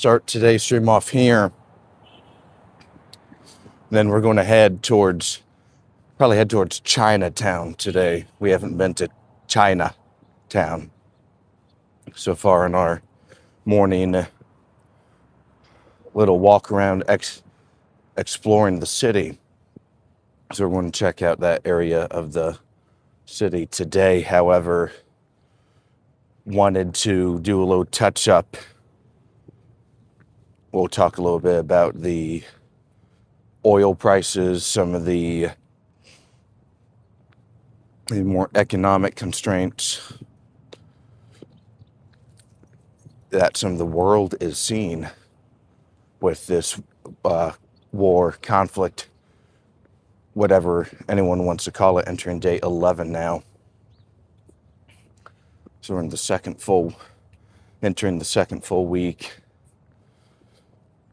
start today's stream off here. Then we're going to probably head towards Chinatown today. We haven't been to Chinatown so far in our morning little walk around exploring the city. So we're going to check out that area of the city today. However, wanted to do a little touch up. We'll talk a little bit about the oil prices, some of the more economic constraints that some of the world is seeing with this war, conflict, whatever anyone wants to call it, entering day 11 now. So we're entering the second full week.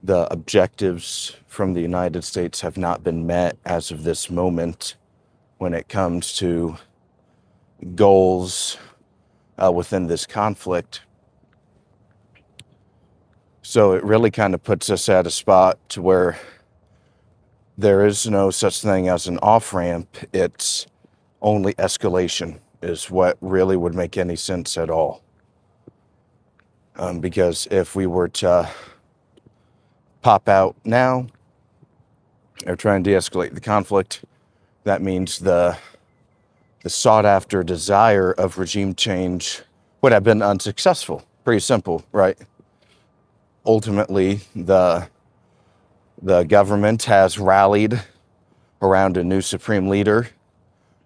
The objectives from the United States have not been met as of this moment when it comes to goals within this conflict. So it really kind of puts us at a spot to where there is no such thing as an off-ramp. It's only escalation is what really would make any sense at all. Because if we were to pop out now or try and de-escalate the conflict, that means the sought-after desire of regime change would have been unsuccessful. Pretty simple, right? Ultimately, the government has rallied around a new supreme leader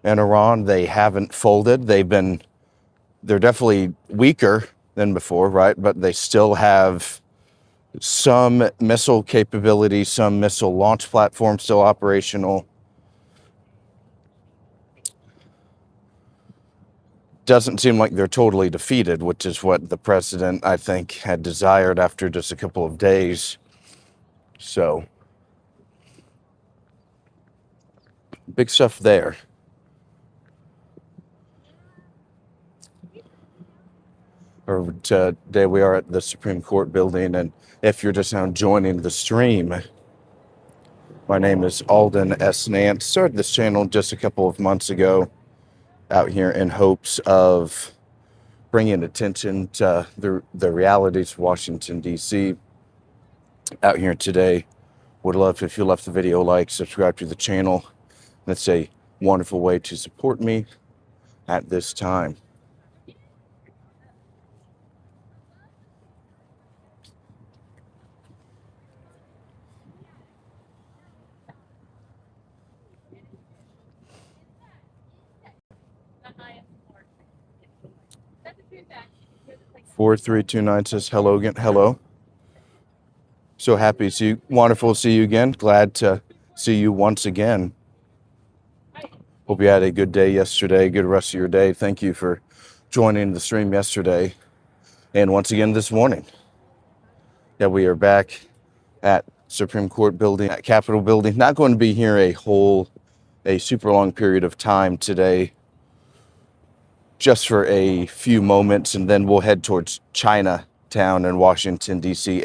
in Iran. They haven't folded. They're definitely weaker than before, right? But they still have some missile capability, some missile launch platform still operational. Doesn't seem like they're totally defeated, which is what the president, I think, had desired after just a couple of days. So, big stuff there. Today we are at the Supreme Court building, and if you're just now joining the stream, my name is Aulden S. Nance. Started this channel just a couple of months ago out here in hopes of bringing attention to the realities of Washington, D.C. out here today. Would love if you left the video a like, subscribe to the channel. That's a wonderful way to support me at this time. Four 329 says hello again. Hello. So happy to see you. Wonderful to see you again. Glad to see you once again. Hope you had a good day yesterday, good rest of your day. Thank you for joining the stream yesterday and once again this morning. Yeah, we are back at Supreme Court building, at Capitol building. Not going to be here a super long period of time today, just for a few moments, and then we'll head towards Chinatown in Washington, D.C.,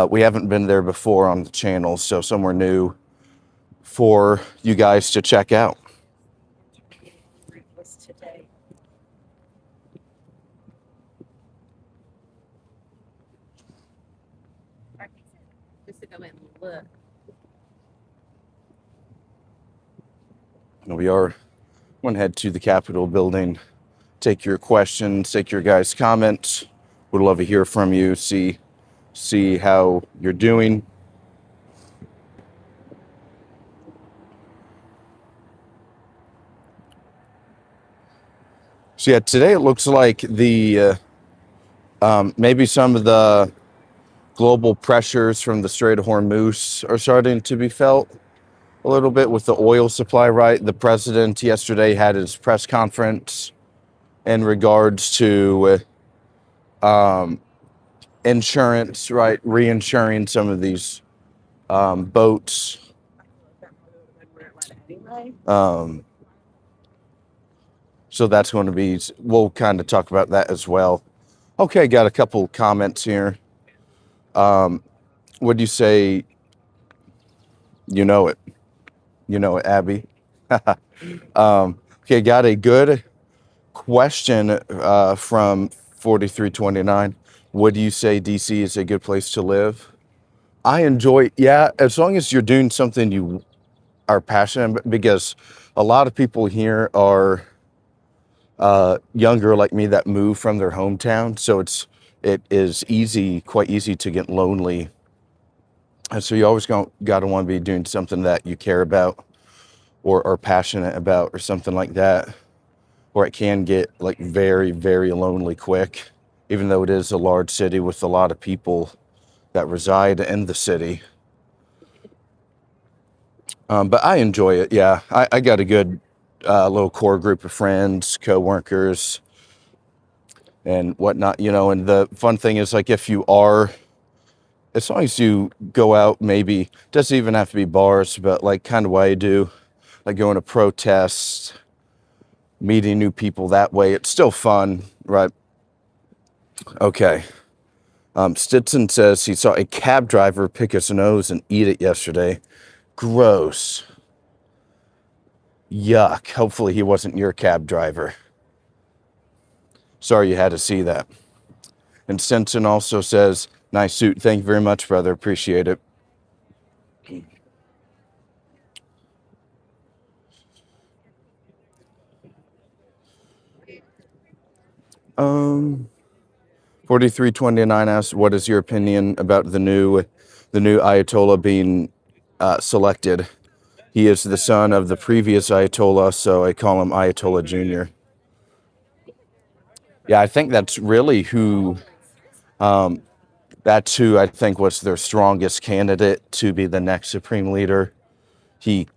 we haven't been there before on the channel, so somewhere new for you guys to check out. We are going to head to the Capitol building, take your questions, take your guys' comments. Would love to hear from you, see how you're doing. So yeah, today it looks like the maybe some of the global pressures from the Strait of Hormuz are starting to be felt a little bit with the oil supply, right? The president yesterday had his press conference in regards to insurance, right? Reinsuring some of these boats. So that's going to be, we'll kind of talk about that as well. Okay, got a couple comments here. Would you say you know it? You know it, Abby. Okay, got a good question from 4329. Would you say DC is a good place to live? I enjoy, yeah, as long as you're doing something you are passionate about, because a lot of people here are younger like me that move from their hometown, so it is quite easy to get lonely, and so you always got to want to be doing something that you care about or are passionate about or something like that, or it can get like very, very lonely quick, even though it is a large city with a lot of people that reside in the city. But I enjoy it. Yeah, I got a good little core group of friends, coworkers, and whatnot. And the fun thing is, like, if you are, as long as you go out, maybe doesn't even have to be bars, but like kind of what I do, like going to protests, meeting new people that way. It's still fun, right? Okay. Stetson says he saw a cab driver pick his nose and eat it yesterday. Gross. Yuck. Hopefully he wasn't your cab driver. Sorry you had to see that. And Stetson also says, nice suit. Thank you very much, brother. Appreciate it. 4329 asks, what is your opinion about the new Ayatollah being selected? He is the son of the previous Ayatollah, so I call him Ayatollah Jr. Yeah, I think that's really that's who I think was their strongest candidate to be the next supreme leader. He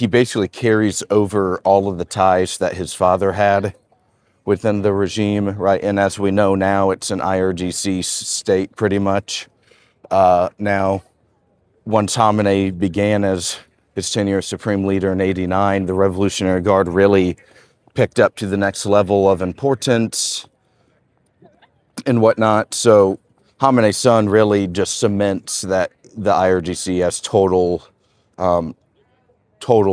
basically carries over all of the ties that his father had within the regime, right? And as we know now, it's an IRGC state pretty much. Now, once Khamenei began as his tenure as supreme leader in '89, the Revolutionary Guard really picked up to the next level of importance and whatnot. So Khamenei's son really just cements that the IRGC has total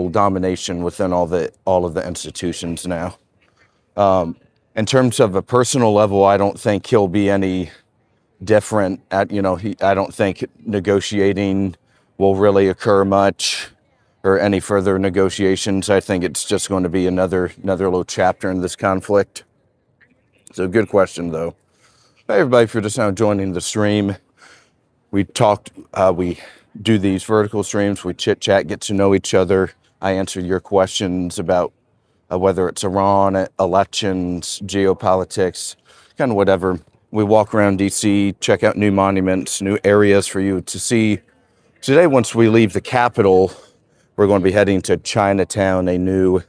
domination within all of the institutions now. In terms of a personal level, I don't think he'll be any different. I don't think negotiating will really occur much, or any further negotiations. I think it's just going to be another little chapter in this conflict. So good question, though. Hey, everybody, if you're just now joining the stream, we do these vertical streams. We chit chat, get to know each other. I answer your questions about whether it's Iran, elections, geopolitics, kind of whatever. We walk around DC, check out new monuments, new areas for you to see. Today, once we leave the capital, we're going to be heading to Chinatown, a new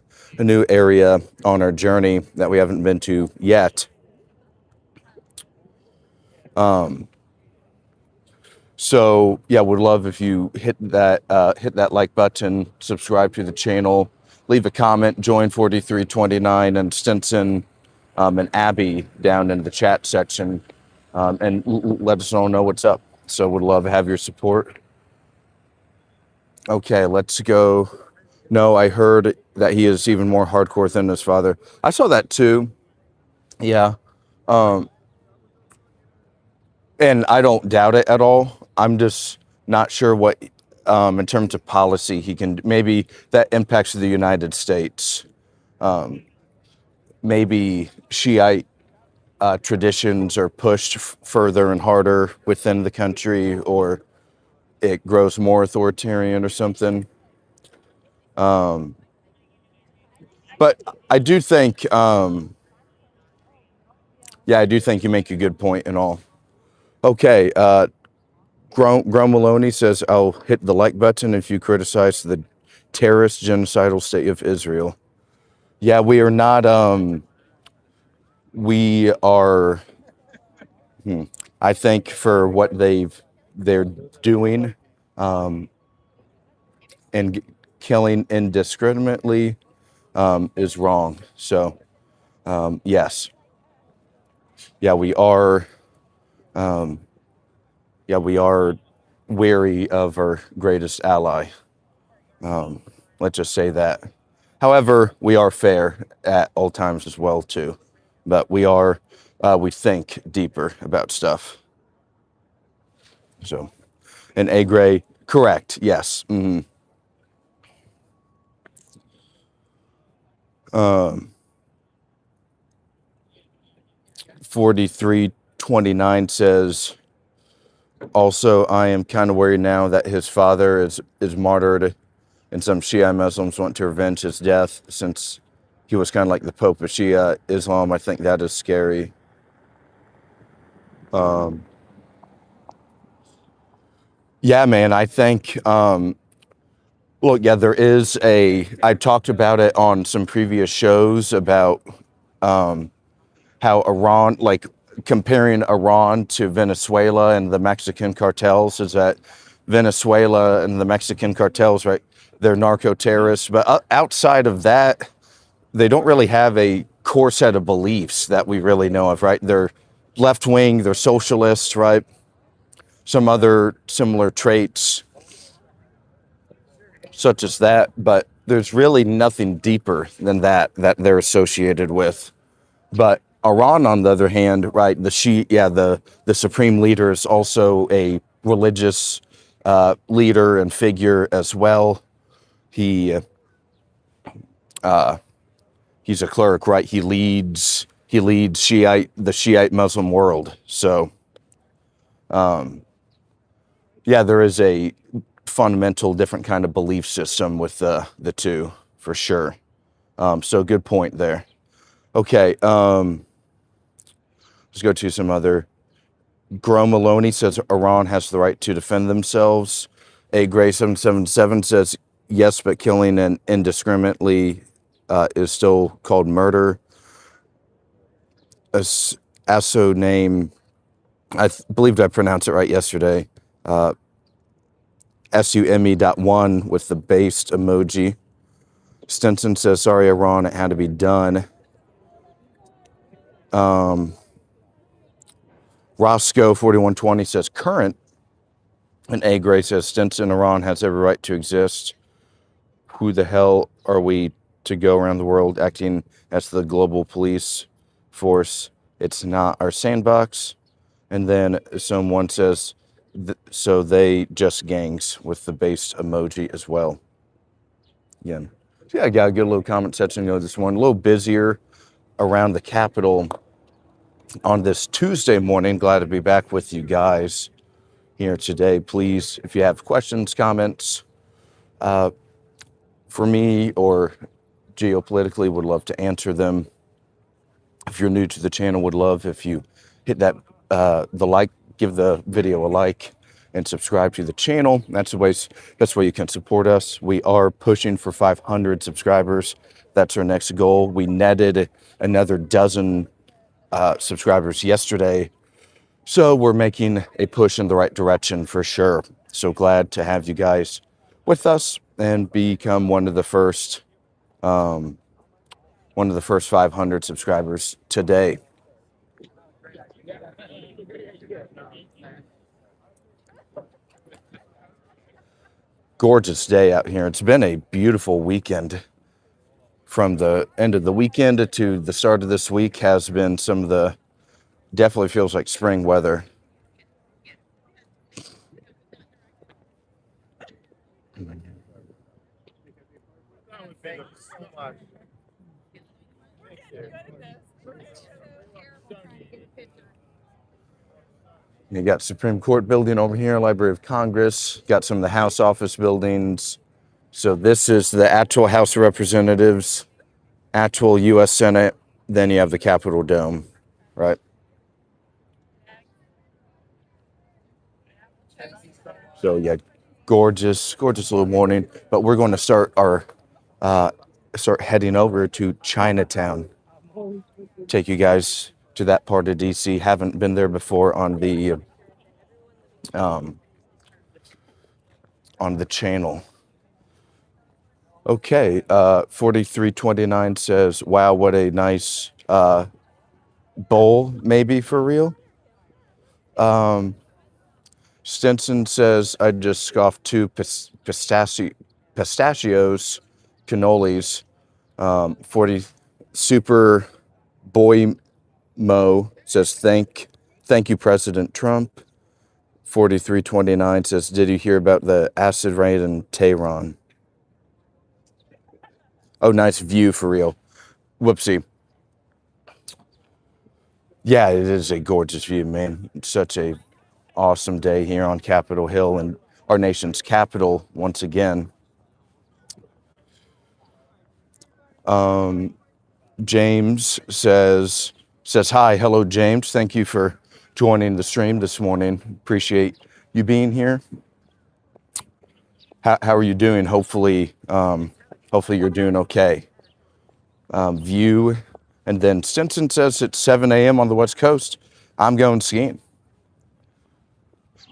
area on our journey that we haven't been to yet. So yeah, would love if you hit that like button, subscribe to the channel, leave a comment, join 4329 and Stinson and Abby down in the chat section, and let us all know what's up. So would love to have your support. Okay, let's go. No, I heard that he is even more hardcore than his father. I saw that too. Yeah. And I don't doubt it at all. I'm just not sure what, in terms of policy, he can, maybe that impacts the United States. Maybe Shiite traditions are pushed further and harder within the country, or it grows more authoritarian or something. But I do think, I do think you make a good point and all. Okay, Grom Maloney says, I'll hit the like button if you criticize the terrorist genocidal state of Israel. Yeah, we are not, we are, I think for what they're doing, and killing indiscriminately, is wrong. So, yes. Yeah, we are, yeah, we are wary of our greatest ally. Let's just say that. However, we are fair at all times as well too, but we think deeper about stuff. So, and A Gray, correct? Yes. 4329 says, also, I am kind of worried now that his father is martyred, and some Shia Muslims want to revenge his death since he was kind of like the Pope of Shia Islam. I think that is scary. Yeah, man, I think, look, yeah, I talked about it on some previous shows about how Iran, like comparing Iran to Venezuela and the Mexican cartels, is that Venezuela and the Mexican cartels, right? They're narco terrorists, but outside of that, they don't really have a core set of beliefs that we really know of, right? They're left wing, they're socialists, right? Some other similar traits, such as that, but there's really nothing deeper than that they're associated with. But Iran, on the other hand, right, the supreme leader is also a religious leader and figure as well. He he's a cleric, right? He leads the Shiite Muslim world. So yeah, there is a fundamental different kind of belief system with the two for sure. So good point there. Okay, let's go to some other. Gro Maloney says Iran has the right to defend themselves. A Gray 777 says yes, but killing and indiscriminately is still called murder. ASO name, believed I pronounced it right yesterday. SUME.1 with the based emoji. Stinson says, sorry, Iran, it had to be done. Roscoe 4120 says current. And A Gray says Stinson, Iran has every right to exist. Who the hell are we to go around the world acting as the global police force? It's not our sandbox. And then someone says, so they just gangs with the based emoji as well. Again, so yeah, I got a good little comment section this morning. A little busier around the Capitol on this Tuesday morning. Glad to be back with you guys here today. Please, if you have questions, comments for me or geopolitically, would love to answer them. If you're new to the channel, would love if you hit that give the video a like and subscribe to the channel. That's way you can support us. We are pushing for 500 subscribers. That's our next goal. We netted another dozen subscribers yesterday, so we're making a push in the right direction for sure. So glad to have you guys with us and become one of the first 500 subscribers today. Gorgeous day out here. It's been a beautiful weekend. From the end of the weekend to the start of this week has been definitely feels like spring weather. You got Supreme Court building over here, Library of Congress, got some of the House office buildings. So this is the actual House of Representatives, actual U.S. Senate. Then you have the Capitol Dome, right? So yeah, gorgeous little morning. But we're going to start heading over to Chinatown. Take you guys to that part of DC. Haven't been there before on the channel. Okay, 4329 says, wow, what a nice bowl, maybe for real. Stinson says, I just scoffed two pistachios, cannolis. 40 Super Boy Mo says, thank you, President Trump. 4329 says, did you hear about the acid rain in Tehran? Oh, nice view for real. Whoopsie. Yeah, it is a gorgeous view, man. It's such a awesome day here on Capitol Hill and our nation's capital once again. James says, hi. Hello, James. Thank you for joining the stream this morning. Appreciate you being here. How are you doing? Hopefully you're doing okay. View. And then Stinson says it's 7 a.m. on the West Coast. I'm going skiing.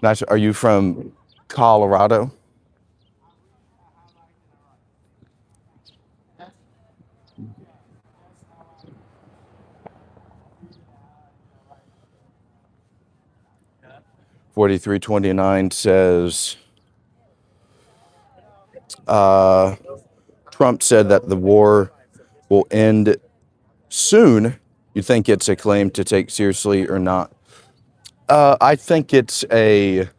Nice. Are you from Colorado? $43.29 says Trump said that the war will end soon. You think it's a claim to take seriously or not? I think it's you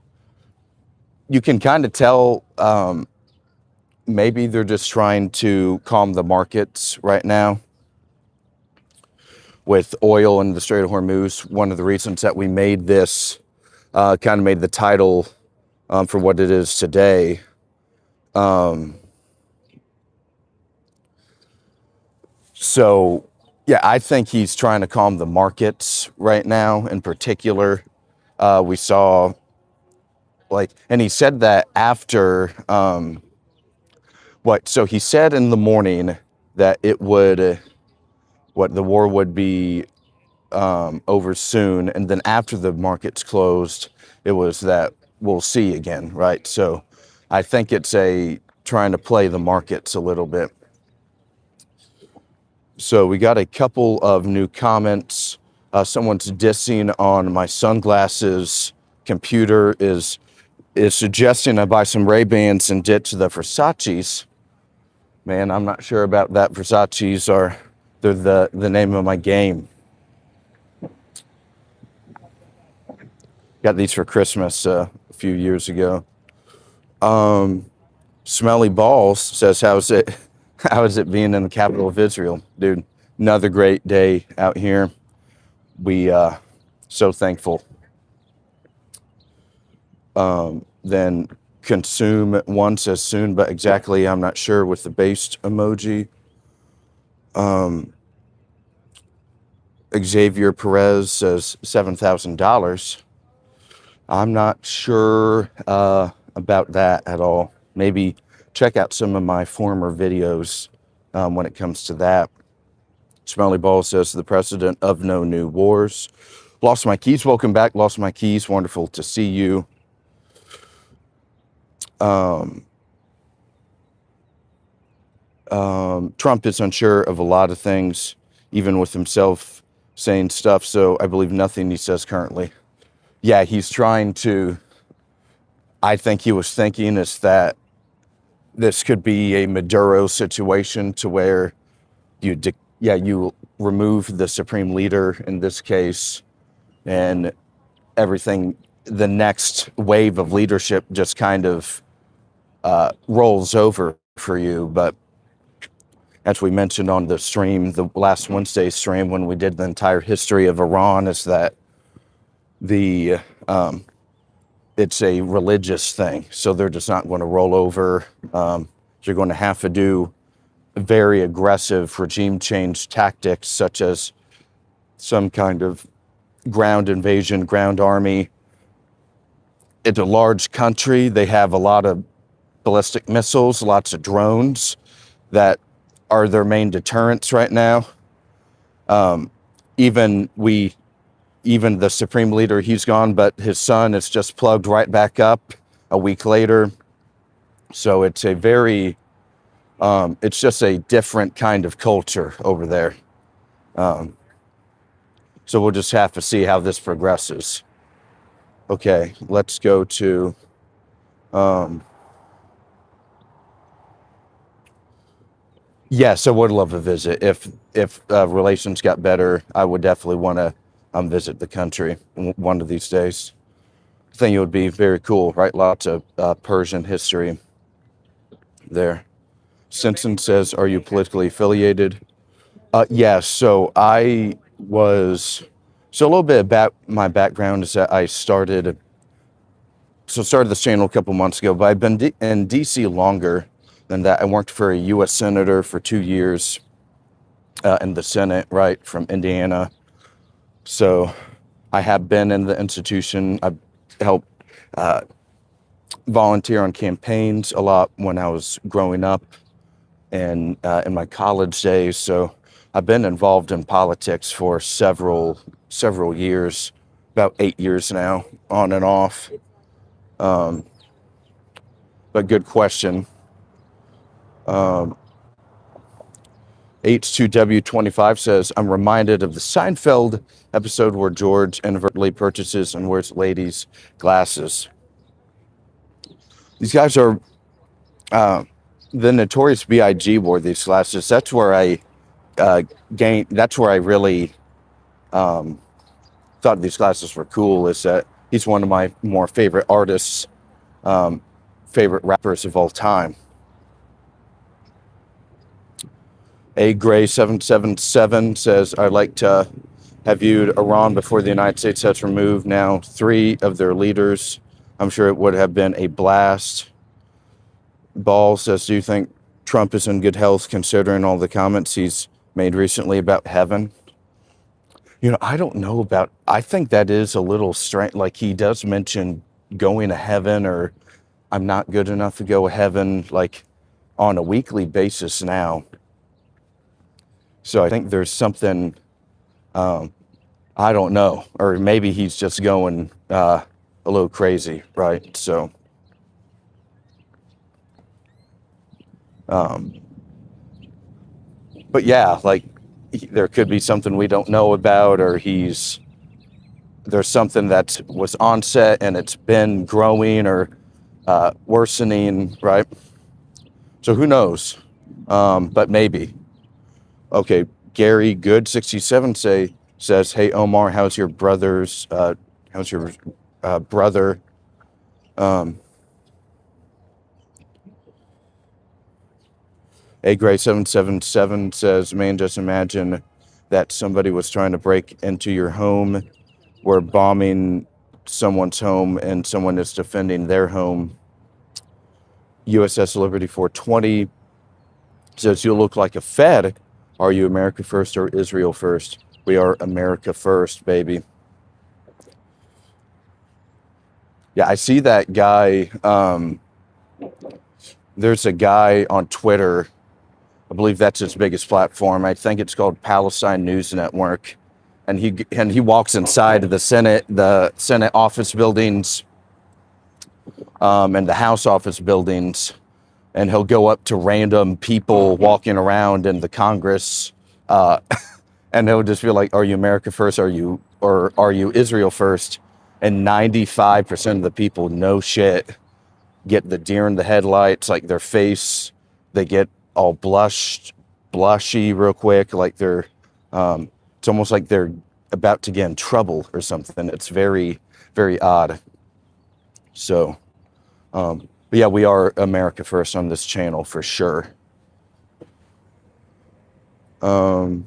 can kind of tell maybe they're just trying to calm the markets right now with oil and the Strait of Hormuz. One of the reasons that we made this, kind of made the title for what it is today. So, yeah, I think he's trying to calm the markets right now. In particular, we saw and he said that after so he said in the morning that it would, the war would be over soon. And then after the markets closed, it was that we'll see again, right? So I think it's trying to play the markets a little bit. So we got a couple of new comments. Someone's dissing on my sunglasses. Computer is suggesting I buy some Ray-Bans and ditch the Versace's. Man, I'm not sure about that. Versace's they're the name of my game. Got these for Christmas a few years ago. Smelly Balls says, how is it being in the capital of Israel? Dude, another great day out here. We so thankful. Then Consume One says soon, but exactly I'm not sure with the based emoji. Xavier Perez says $7,000. I'm not sure about that at all. Maybe check out some of my former videos when it comes to that. Smelly Ball says the president of no new wars. Lost my keys. Welcome back. Lost my keys. Wonderful to see you. Trump is unsure of a lot of things, even with himself saying stuff. So I believe nothing he says currently. Yeah, he's trying to. I think he was thinking is that this could be a Maduro situation to where you remove the supreme leader in this case, and everything, the next wave of leadership just kind of rolls over for you. But as we mentioned on the stream, the last Wednesday stream, when we did the entire history of Iran, is that it's a religious thing. So they're just not going to roll over. You're going to have to do very aggressive regime change tactics, such as some kind of ground invasion, ground army. It's a large country. They have a lot of ballistic missiles, lots of drones that are their main deterrents right now. Even the supreme leader, he's gone, but his son is just plugged right back up a week later. So it's it's just a different kind of culture over there. So we'll just have to see how this progresses. Okay, let's go to um, yes, I would love a visit. If relations got better, I would definitely want to visit the country one of these days. I think it would be very cool, right? Lots of Persian history there. Simpson says, "Are you politically affiliated?" Yes. So I was. So a little bit about my background is that I started this channel a couple months ago, but I've been in DC longer than that. I worked for a U.S. senator for 2 years in the Senate, right, from Indiana. So I have been in the institution. I've helped volunteer on campaigns a lot when I was growing up and in my college days. So I've been involved in politics for several years, about 8 years now, on and off. But good question. H2W25 says, I'm reminded of the Seinfeld episode where George inadvertently purchases and wears ladies' glasses. These guys are the Notorious B.I.G. wore these glasses. That's where I that's where I really thought these glasses were cool, is that he's one of my more favorite artists, favorite rappers of all time. A Gray 777 says, I'd like to have viewed Iran before the United States has removed now 3 of their leaders. I'm sure it would have been a blast. Ball says, do you think Trump is in good health considering all the comments he's made recently about heaven? You know, I don't know about, I think that is a little strange. Like, he does mention going to heaven, or I'm not good enough to go to heaven, like on a weekly basis now. So I think there's something, I don't know, or maybe he's just going a little crazy, right? So, but yeah, like there could be something we don't know about, or there's something that was onset and it's been growing or worsening, right? So who knows? But maybe. Okay, Gary Good 67 says, hey Omar, how's your brother? A Gray 777 says, man, just imagine that somebody was trying to break into your home. We're bombing someone's home and someone is defending their home. USS Liberty 420 says, you look like a Fed. Are you America first or Israel first? We are America first, baby. Yeah, I see that guy. There's a guy on Twitter. I believe that's its biggest platform. I think it's called Palestine News Network. And he walks inside of the Senate office buildings, and the House office buildings, and he'll go up to random people walking around in the Congress, and he'll just be like, "Are you America first? Are you Israel first?" And 95% of the people, no shit, get the deer in the headlights, like their face, they get all blushy real quick, like they're. It's almost like they're about to get in trouble or something. It's very, very odd. So, but yeah, we are America first on this channel for sure. Vernon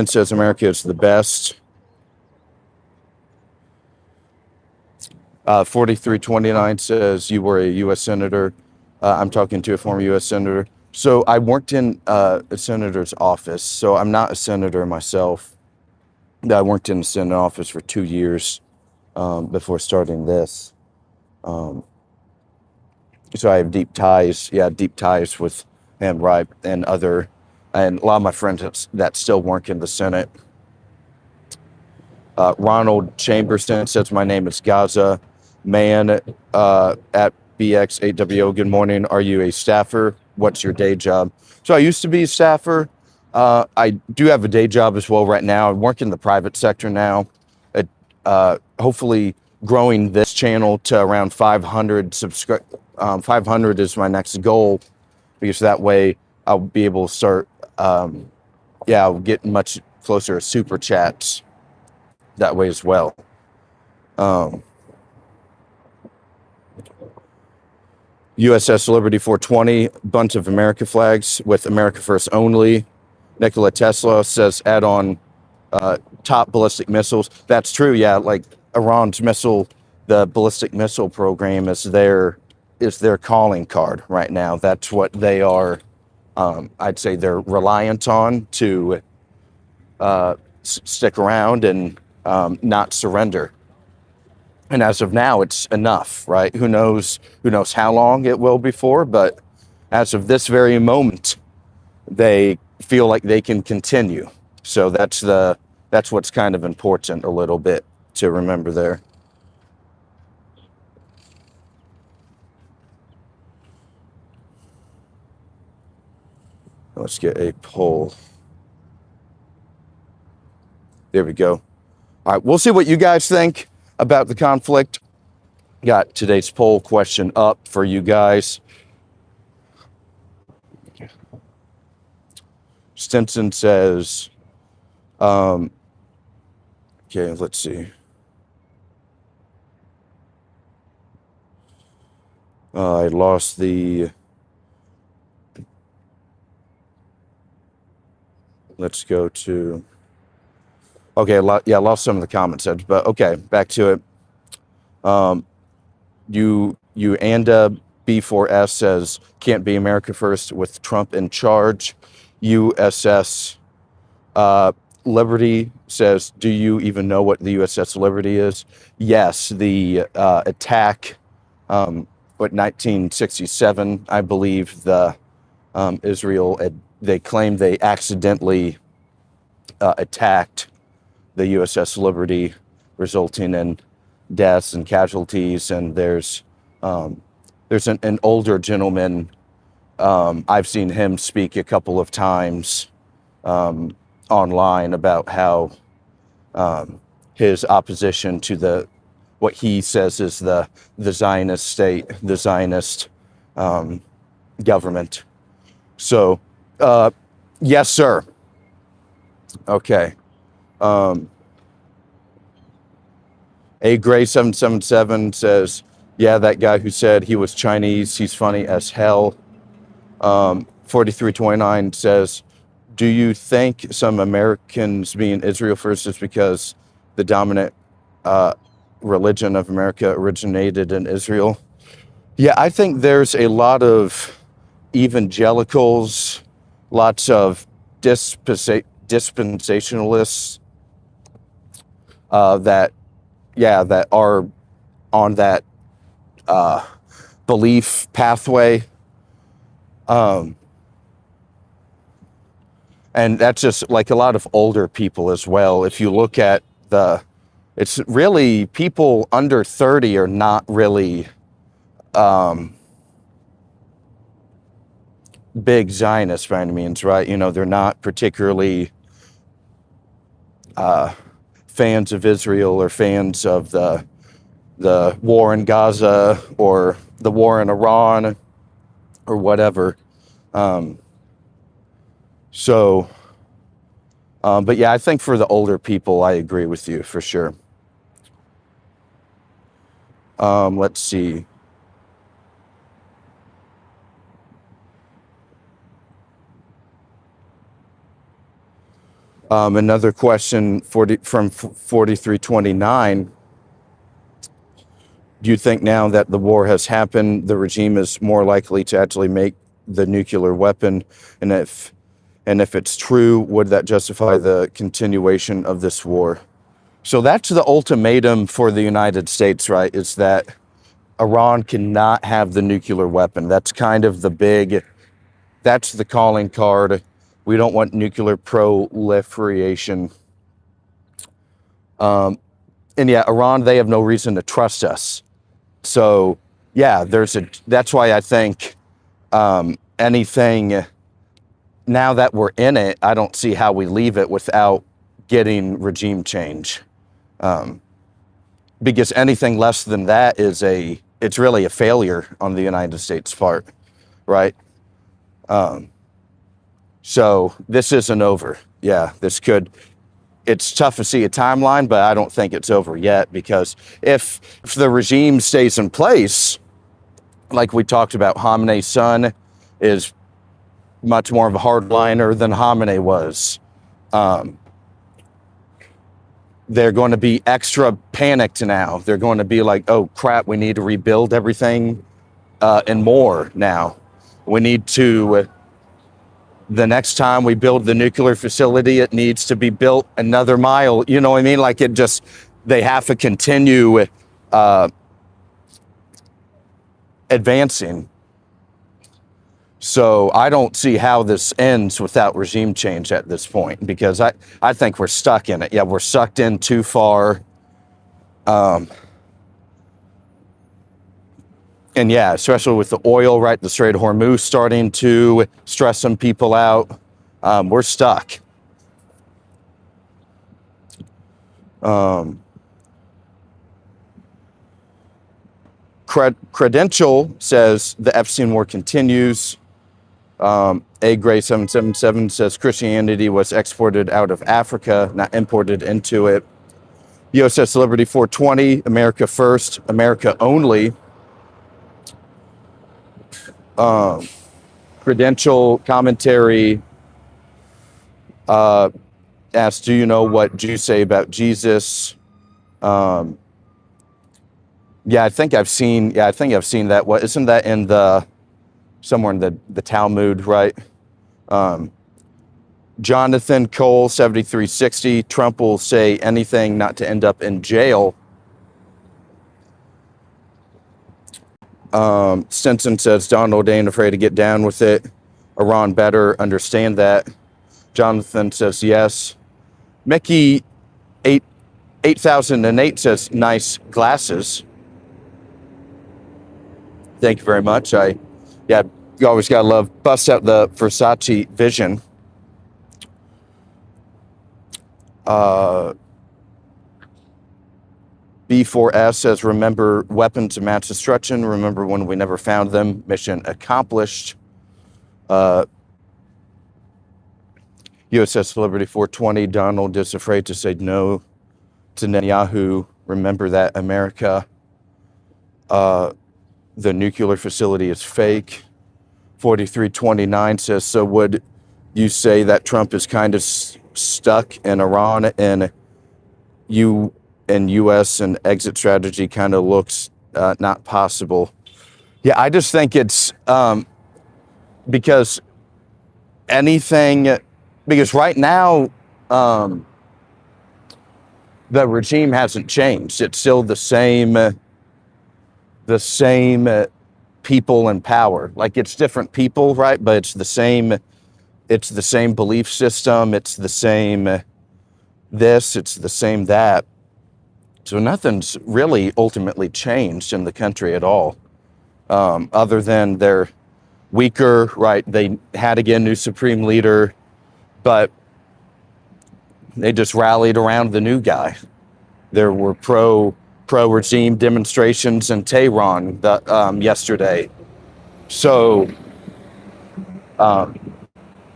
says America is the best. 4329 says you were a U.S. senator. I'm talking to a former U.S. senator. So I worked in a senator's office. So I'm not a senator myself. I worked in the Senate office for 2 years before starting this. So I have deep ties with him, right, and a lot of my friends that still work in the Senate. Ronald Chamberson says, my name is Gaza Man at BX8WO. Good morning. Are you a staffer? What's your day job? So I used to be a staffer. I do have a day job as well right now. I work in the private sector now. hopefully growing this channel to around 500 subscribe. 500 is my next goal, because that way I'll be able to start, I'll get much closer to super chats that way as well. USS Liberty 420, bunch of America flags with America First only. Nikola Tesla says add on top ballistic missiles. That's true, yeah. Like Iran's missile, the ballistic missile program is their calling card right now. That's what they are, I'd say they're reliant on to stick around and not surrender. And as of now, it's enough, right? Who knows how long it will be for, but as of this very moment, they feel like they can continue. So that's what's kind of important a little bit to remember there. Let's get a poll. There we go. All right, we'll see what you guys think about the conflict. Got today's poll question up for you guys. Stinson says, okay, let's see. I lost the, let's go to, okay, I lost some of the comments, but okay, back to it. You Anda B4S says, can't be America First with Trump in charge. USS Liberty says, do you even know what the USS Liberty is? Yes, the attack, 1967, I believe, the Israel, they claim they accidentally attacked the USS Liberty, resulting in deaths and casualties. And there's an older gentleman, I've seen him speak a couple of times online about how his opposition to what he says is the Zionist state, the Zionist government. So, yes, sir. Okay. A Gray 777 says, yeah, that guy who said he was Chinese, he's funny as hell. 4329 says, do you think some Americans being Israel first is because the dominant religion of America originated in Israel? Yeah, I think there's a lot of evangelicals, lots of dispensationalists that are on that belief pathway. And that's just like a lot of older people as well. If you look at it's really people under 30 are not really big Zionists by any means, right? You know, they're not particularly fans of Israel or fans of the war in Gaza or the war in Iran or whatever. But yeah, I think for the older people, I agree with you for sure. Let's see. Another question from 4329. Do you think now that the war has happened, the regime is more likely to actually make the nuclear weapon? And if it's true, would that justify the continuation of this war? So that's the ultimatum for the United States, right? Is that Iran cannot have the nuclear weapon. That's kind of that's the calling card. We don't want nuclear proliferation. And yeah, Iran, they have no reason to trust us. So yeah, that's why I think anything, now that we're in it, I don't see how we leave it without getting regime change. because anything less than that it's really a failure on the United States part, right? So this isn't over. Yeah, it's tough to see a timeline, but I don't think it's over yet, because if the regime stays in place, like we talked about, Khamenei's son is much more of a hardliner than Khamenei was. They're going to be extra panicked now. They're going to be like, oh crap, we need to rebuild everything and more now. We need to, the next time we build the nuclear facility, it needs to be built another mile. You know what I mean? Like they have to continue advancing. So I don't see how this ends without regime change at this point, because I think we're stuck in it. Yeah, we're sucked in too far. And yeah, especially with the oil, right? The Strait of Hormuz starting to stress some people out. We're stuck. Credential says the Epstein war continues. A Gray 777 says Christianity was exported out of Africa, not imported into it. USS Liberty 420, America first, America only. Credential commentary asks, do you know what Jews say about Jesus? Yeah, I think I've seen that. What, isn't that in somewhere in the Talmud, right? Jonathan Cole, 7360, Trump will say anything not to end up in jail. Stinson says Donald ain't afraid to get down with it. Iran better understand that. Jonathan says yes. Mickey 8008 says nice glasses. Thank you very much. You always gotta love, bust out the Versace vision. B4S says, remember weapons of mass destruction. Remember when we never found them. Mission accomplished. USS Liberty 420, Donald is afraid to say no to Netanyahu. Remember that, America. The nuclear facility is fake. 4329 says, so would you say that Trump is kind of stuck in Iran and U.S. and exit strategy kind of looks not possible? Yeah, I just think it's because right now the regime hasn't changed. It's still the same people in power. Like, it's different people, right? But it's the same belief system. It's the same this, it's the same that. So nothing's really ultimately changed in the country at all, other than they're weaker, right? They had to get a new supreme leader, but they just rallied around the new guy. There were pro-regime demonstrations in Tehran yesterday. So,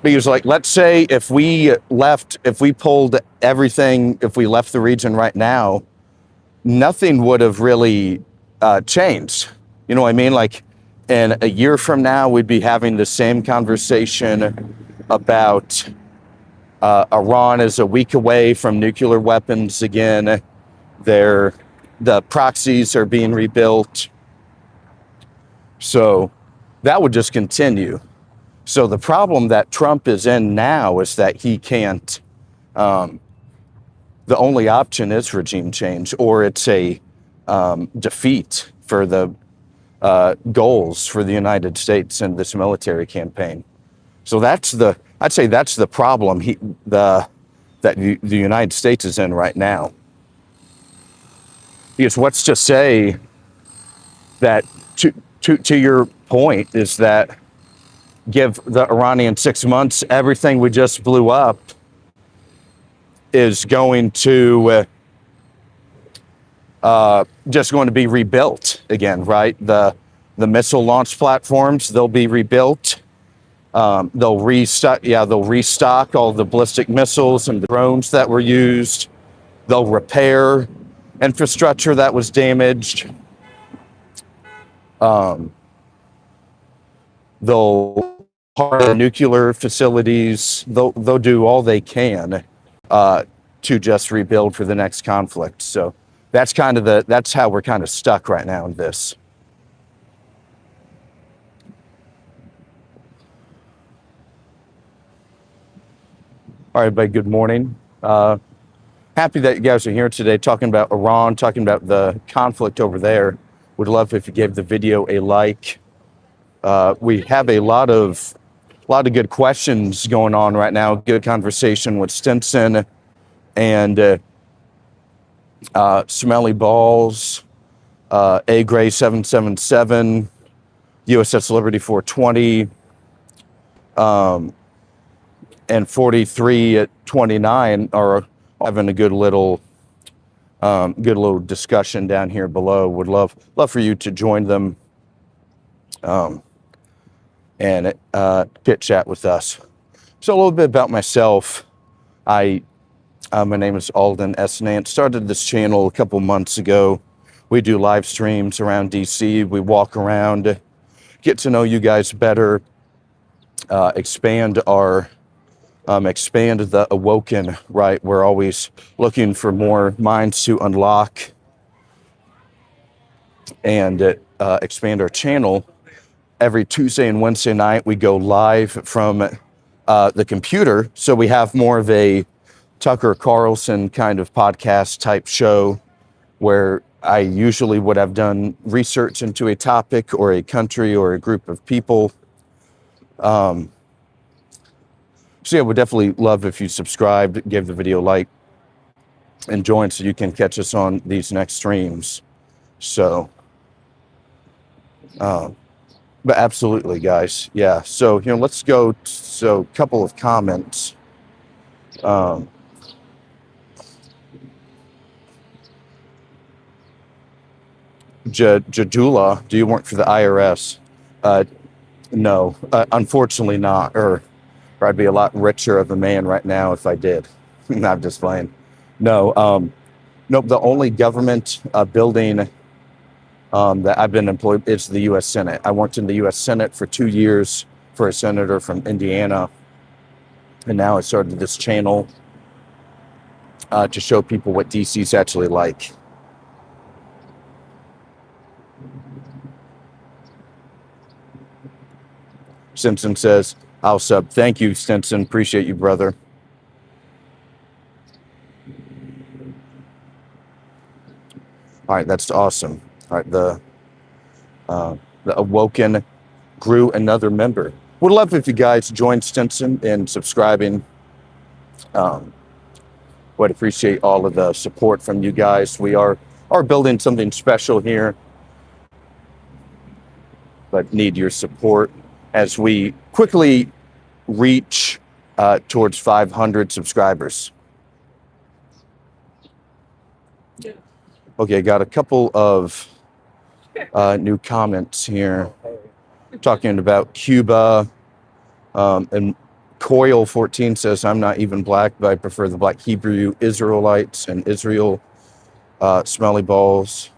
because, like, let's say if we left the region right now, nothing would have really changed. You know what I mean? Like, in a year from now, we'd be having the same conversation about Iran is a week away from nuclear weapons again. The proxies are being rebuilt. So that would just continue. So the problem that Trump is in now is that he can't, the only option is regime change, or it's a defeat for the goals for the United States in this military campaign. So I'd say that's the problem that the United States is in right now. Because what's to say that, to your point, is that give the Iranian 6 months, everything we just blew up is going to just going to be rebuilt again, right? The missile launch platforms, they'll be rebuilt. They'll restock. Yeah, they'll restock all the ballistic missiles and the drones that were used. They'll repair infrastructure that was damaged. They'll harden the nuclear facilities. They'll do all they can to just rebuild for the next conflict. So that's that's how we're kind of stuck right now in this. All right, everybody, good morning. Happy that you guys are here today talking about Iran, talking about the conflict over there. Would love if you gave the video a like. We have a lot of good questions going on right now. Good conversation with Stinson and Smelly Balls, A Gray 777, USS Liberty 420, and 43 at 29 are having a good little discussion down here below. Would love for you to join them and chit chat with us. So a little bit about myself. My name is Aulden Esnant. Started this channel a couple months ago. We do live streams around DC. We walk around, get to know you guys better, expand the Awoken, right? We're always looking for more minds to unlock and expand our channel. Every Tuesday and Wednesday night, we go live from the computer. So we have more of a Tucker Carlson kind of podcast type show where I usually would have done research into a topic or a country or a group of people. So yeah, would definitely love if you subscribed, gave the video a like, and join so you can catch us on these next streams. So, but absolutely, guys. Yeah. So, let's go. So, a couple of comments. Jadula, do you work for the IRS? No, unfortunately not. Or I'd be a lot richer of a man right now if I did. I'm just playing. No, nope. The only government building that I've been employed is the U.S. Senate. I worked in the U.S. Senate for 2 years for a senator from Indiana, and now I started this channel to show people what DC's actually like. Simpson says, I'll sub. Thank you, Stinson. Appreciate you, brother. All right, that's awesome. All right, the Awoken grew another member. Would love if you guys join Stinson in subscribing. Would appreciate all of the support from you guys. We are building something special here, but need your support as we quickly reach towards 500 subscribers. Okay, got a couple of new comments here talking about Cuba. And Coil 14 says, I'm not even black, but I prefer the black Hebrew Israelites and Israel. Smelly Balls.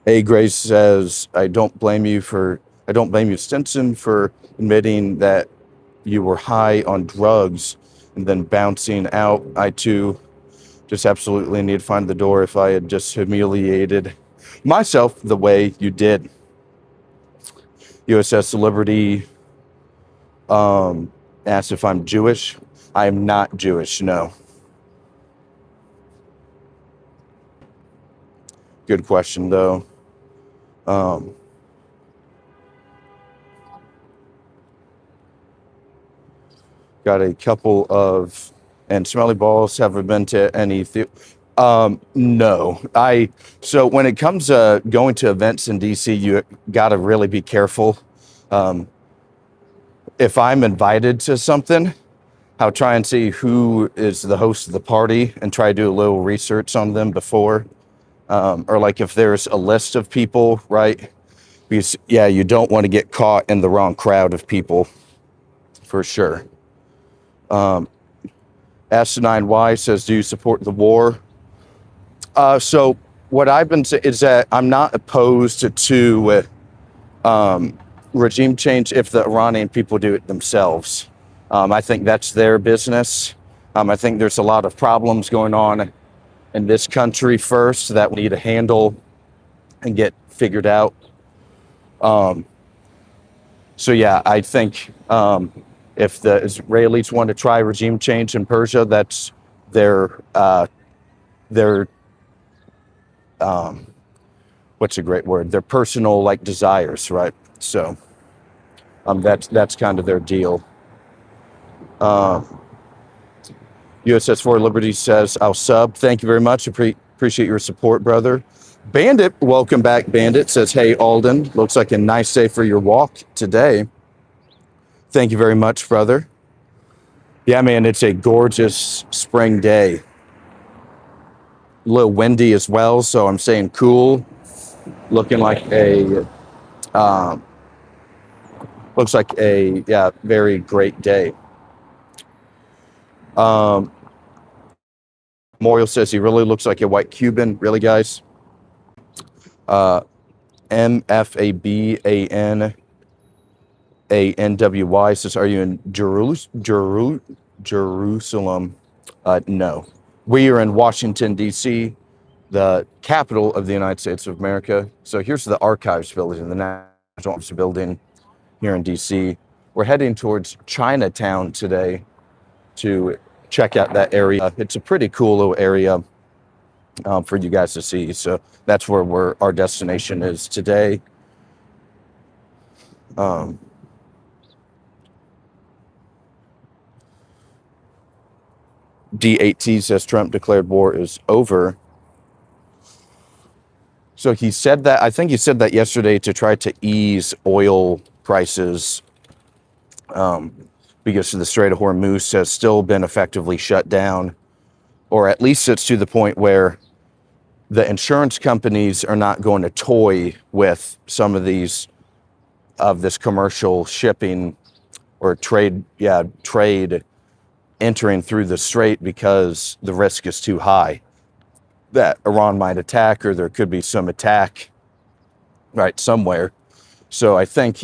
A. Grace says, I don't blame you, Stinson, for admitting that you were high on drugs and then bouncing out. I too just absolutely need to find the door if I had just humiliated myself the way you did. USS Liberty asked if I'm Jewish. I am not Jewish, no. Good question, though. Got a couple of, and Smelly Balls, haven't been to any, no. So when it comes to going to events in DC, you gotta really be careful. If I'm invited to something, I'll try and see who is the host of the party and try to do a little research on them before, or like if there's a list of people, right? Because yeah, you don't want to get caught in the wrong crowd of people, for sure. S9Y says, "Do you support the war?" So what I've been saying is that I'm not opposed to regime change if the Iranian people do it themselves. I think that's their business. I think there's a lot of problems going on in this country first that we need to handle and get figured out. So yeah, I think if the Israelis want to try regime change in Persia, that's their what's a great word? Their personal like desires, right? So that's kind of their deal. USS for Liberty says, "I'll sub. Thank you very much. Appreciate your support, brother." Bandit, welcome back. Bandit says, "Hey, Aulden, looks like a nice day for your walk today." Thank you very much, brother. Yeah, man, it's a gorgeous spring day. A little windy as well, so I'm staying cool. Looking like a very great day. Memorial says he really looks like a white Cuban. Really, guys? MFABANANWY says, "Are you in Jerusalem?" No. We are in Washington, D.C., the capital of the United States of America. So here's the Archives building, the National Archives building here in D.C. We're heading towards Chinatown today to check out that area. It's a pretty cool little area for you guys to see. So that's where our destination is today. D8T says Trump declared war is over. So he said that, I think he said that yesterday to try to ease oil prices because the Strait of Hormuz has still been effectively shut down, or at least it's to the point where the insurance companies are not going to toy with some of this commercial shipping or trade entering through the strait because the risk is too high that Iran might attack, or there could be some attack right somewhere. So I think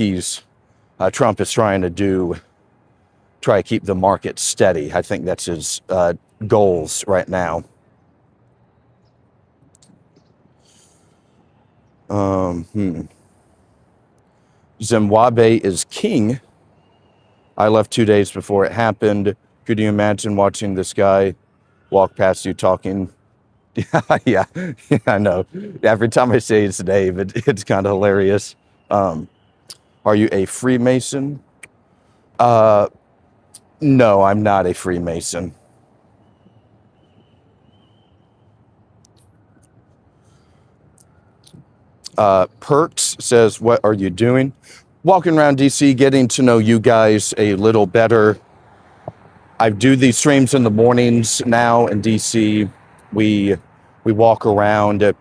Trump is trying to keep the market steady. I think that's his goals right now. Zimbabwe is king. I left 2 days before it happened. Could you imagine watching this guy walk past you talking? Yeah, I know. Every time I say his name, it's kind of hilarious. Are you a Freemason? No, I'm not a Freemason. Perks says, "What are you doing?" Walking around DC, getting to know you guys a little better. I do these streams in the mornings now in DC. We walk around,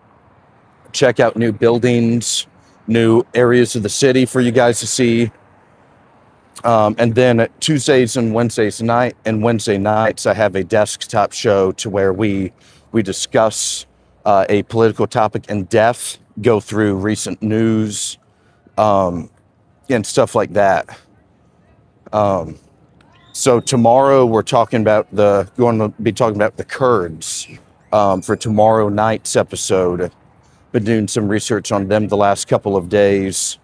check out new buildings, new areas of the city for you guys to see. And then Tuesdays and Wednesday nights, I have a desktop show to where we discuss a political topic in depth, go through recent news, and stuff like that. So tomorrow we're going to be talking about the Kurds for tomorrow night's episode. Been doing some research on them the last couple of days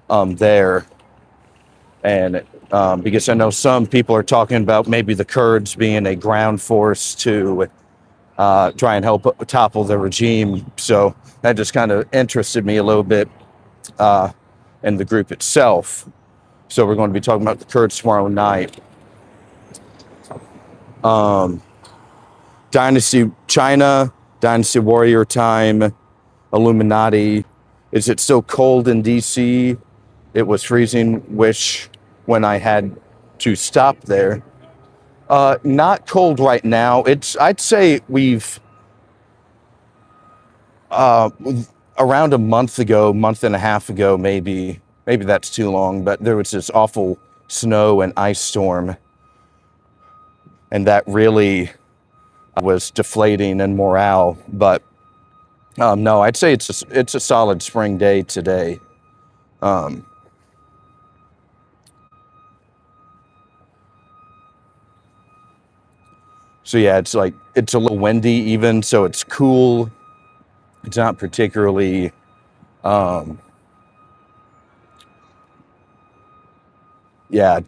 there. And because I know some people are talking about maybe the Kurds being a ground force to try and help topple the regime. So that just kind of interested me a little bit in the group itself. So we're going to be talking about the Kurds tomorrow night. Dynasty China, Dynasty Warrior Time, Illuminati. Is it still cold in DC? It was freezing. Wish when I had to stop there. Not cold right now. I'd say we've uh, around a month ago, month and a half ago, maybe that's too long, but there was this awful snow and ice storm, and that really was deflating in morale. But no, I'd say it's a solid spring day today. Um, so yeah, it's a little windy even, so it's cool. It's not particularly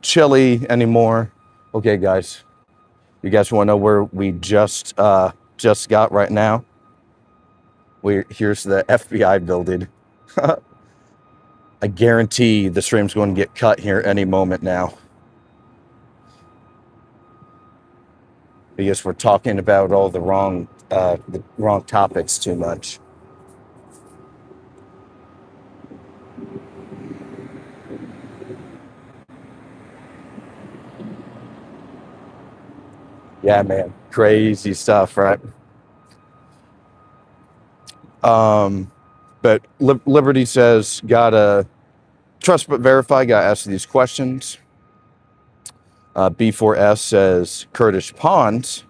chilly anymore. Okay, guys, you guys want to know where we just got right now? Here's the FBI building. I guarantee the stream's going to get cut here any moment now, because we're talking about all the wrong topics too much. Yeah, man, crazy stuff, right? But Liberty says, gotta trust but verify, gotta ask these questions. B4S says Kurdish Ponds,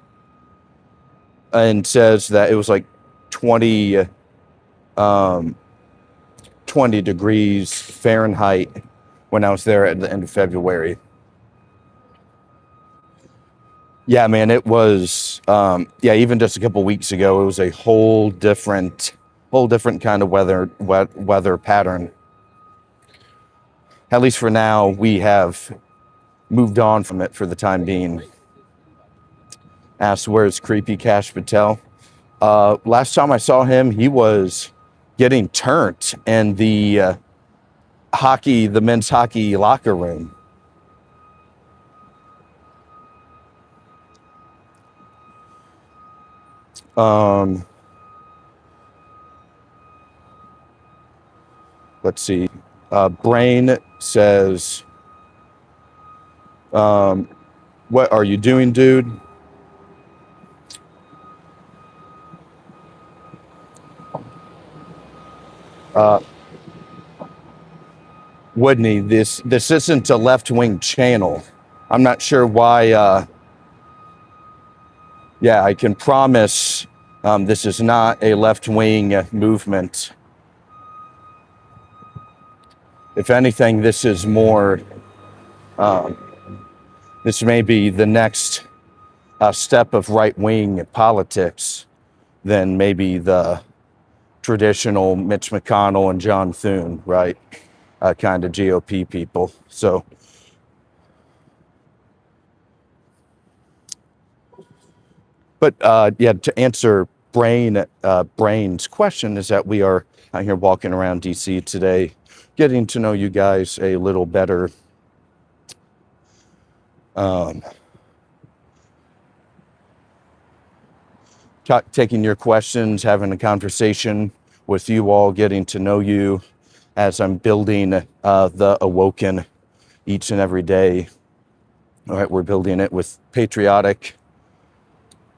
and says that it was like 20 degrees Fahrenheit when I was there at the end of February. Yeah, man, it was, even just a couple weeks ago, it was a whole different kind of weather pattern. At least for now, we have moved on from it for the time being. Asked, where's Creepy Cash Patel? Last time I saw him, he was getting turned in the men's hockey locker room. Let's see. Brain says, what are you doing, dude? Woodney, this isn't a left-wing channel. I'm not sure why. I can promise this is not a left-wing movement. If anything, this is more, this may be the next step of right-wing politics than maybe the traditional Mitch McConnell and John Thune, right? Kind of GOP people. So, but to answer Brain's question, is that we are out here walking around DC today, getting to know you guys a little better. Taking your questions, having a conversation with you all, getting to know you as I'm building the Awoken each and every day. All right, we're building it with patriotic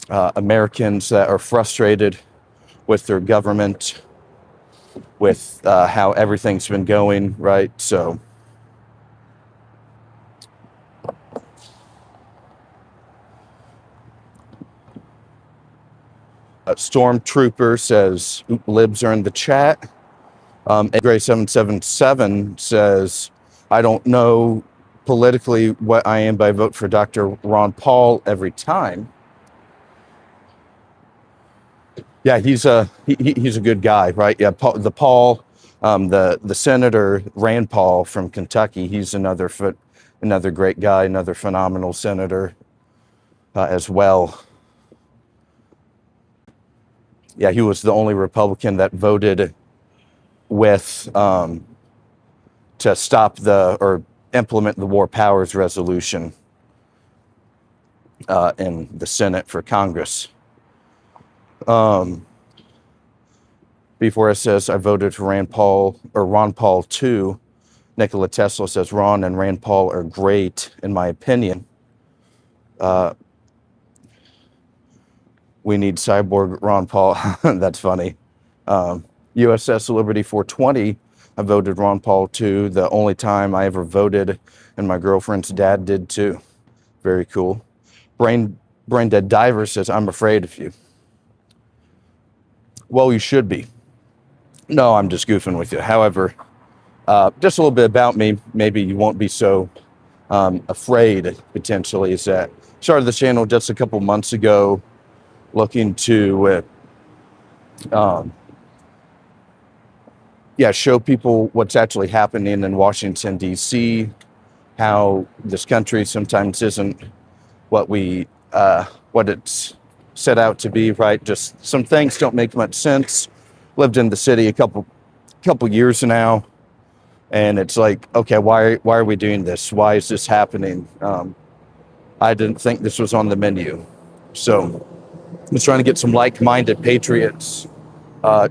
Americans that are frustrated with their government, with how everything's been going, right? So, Stormtrooper says, libs are in the chat. Gray777 says, I don't know politically what I am, but I vote for Dr. Ron Paul every time. Yeah, he's a good guy, right? Yeah, the Senator Rand Paul from Kentucky. He's another great guy, another phenomenal senator as well. Yeah, he was the only Republican that voted with to stop or implement the War Powers Resolution in the Senate for Congress. Before it says I voted for Ron Paul too. Nikola Tesla says Ron and Rand Paul are great, in my opinion. We need cyborg Ron Paul. That's funny. USS Liberty 420, I voted Ron Paul too. The only time I ever voted, and my girlfriend's dad did too. Very cool. Brain Dead Diver says, I'm afraid of you. Well, you should be. No, I'm just goofing with you. However, just a little bit about me. Maybe you won't be so afraid, potentially, is that started the channel just a couple months ago, looking to show people what's actually happening in Washington, D.C., how this country sometimes isn't what it's set out to be, right? Just some things don't make much sense. Lived in the city a couple years now, and it's like, okay, why are we doing this? Why is this happening? I didn't think this was on the menu. So I'm trying to get some like-minded patriots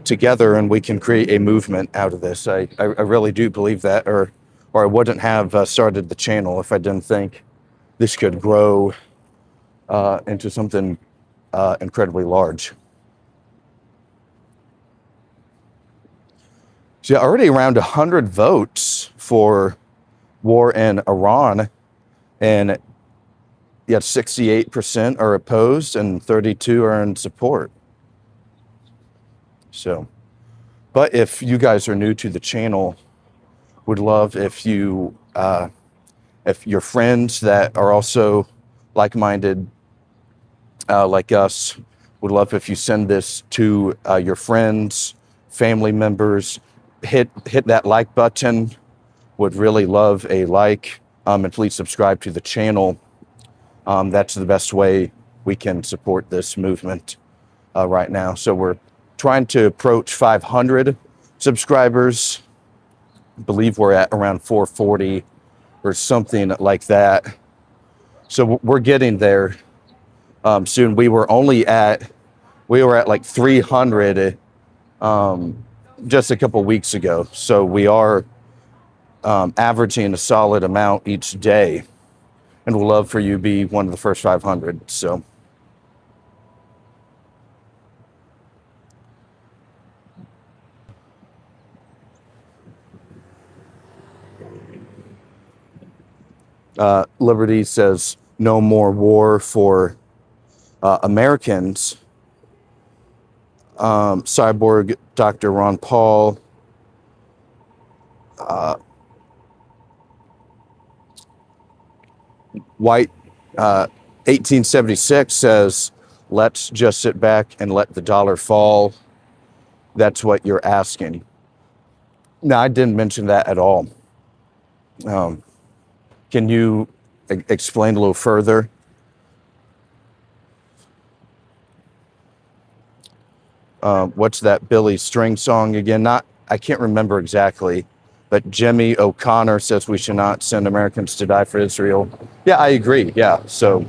together, and we can create a movement out of this. I really do believe that, or I wouldn't have started the channel if I didn't think this could grow into something incredibly large. So already around 100 votes for war in Iran, and yet 68% are opposed and 32 are in support. So, but if you guys are new to the channel, would love if you, if your friends that are also like-minded like us, would love if you send this to your friends, family members. Hit that like button. Would really love a like, and please subscribe to the channel. That's the best way we can support this movement right now. So we're trying to approach 500 subscribers. I believe we're at around 440 or something like that. So we're getting there soon. We were at like 300 just a couple weeks ago. So we are averaging a solid amount each day, and we'd love for you to be one of the first 500. So Liberty says no more war for Americans. Cyborg Dr. Ron Paul. White 1876 says, let's just sit back and let the dollar fall. That's what you're asking. No, I didn't mention that at all. Can you explain a little further? What's that Billy String song again? I can't remember exactly, but Jimmy O'Connor says we should not send Americans to die for Israel. Yeah, I agree. Yeah. So,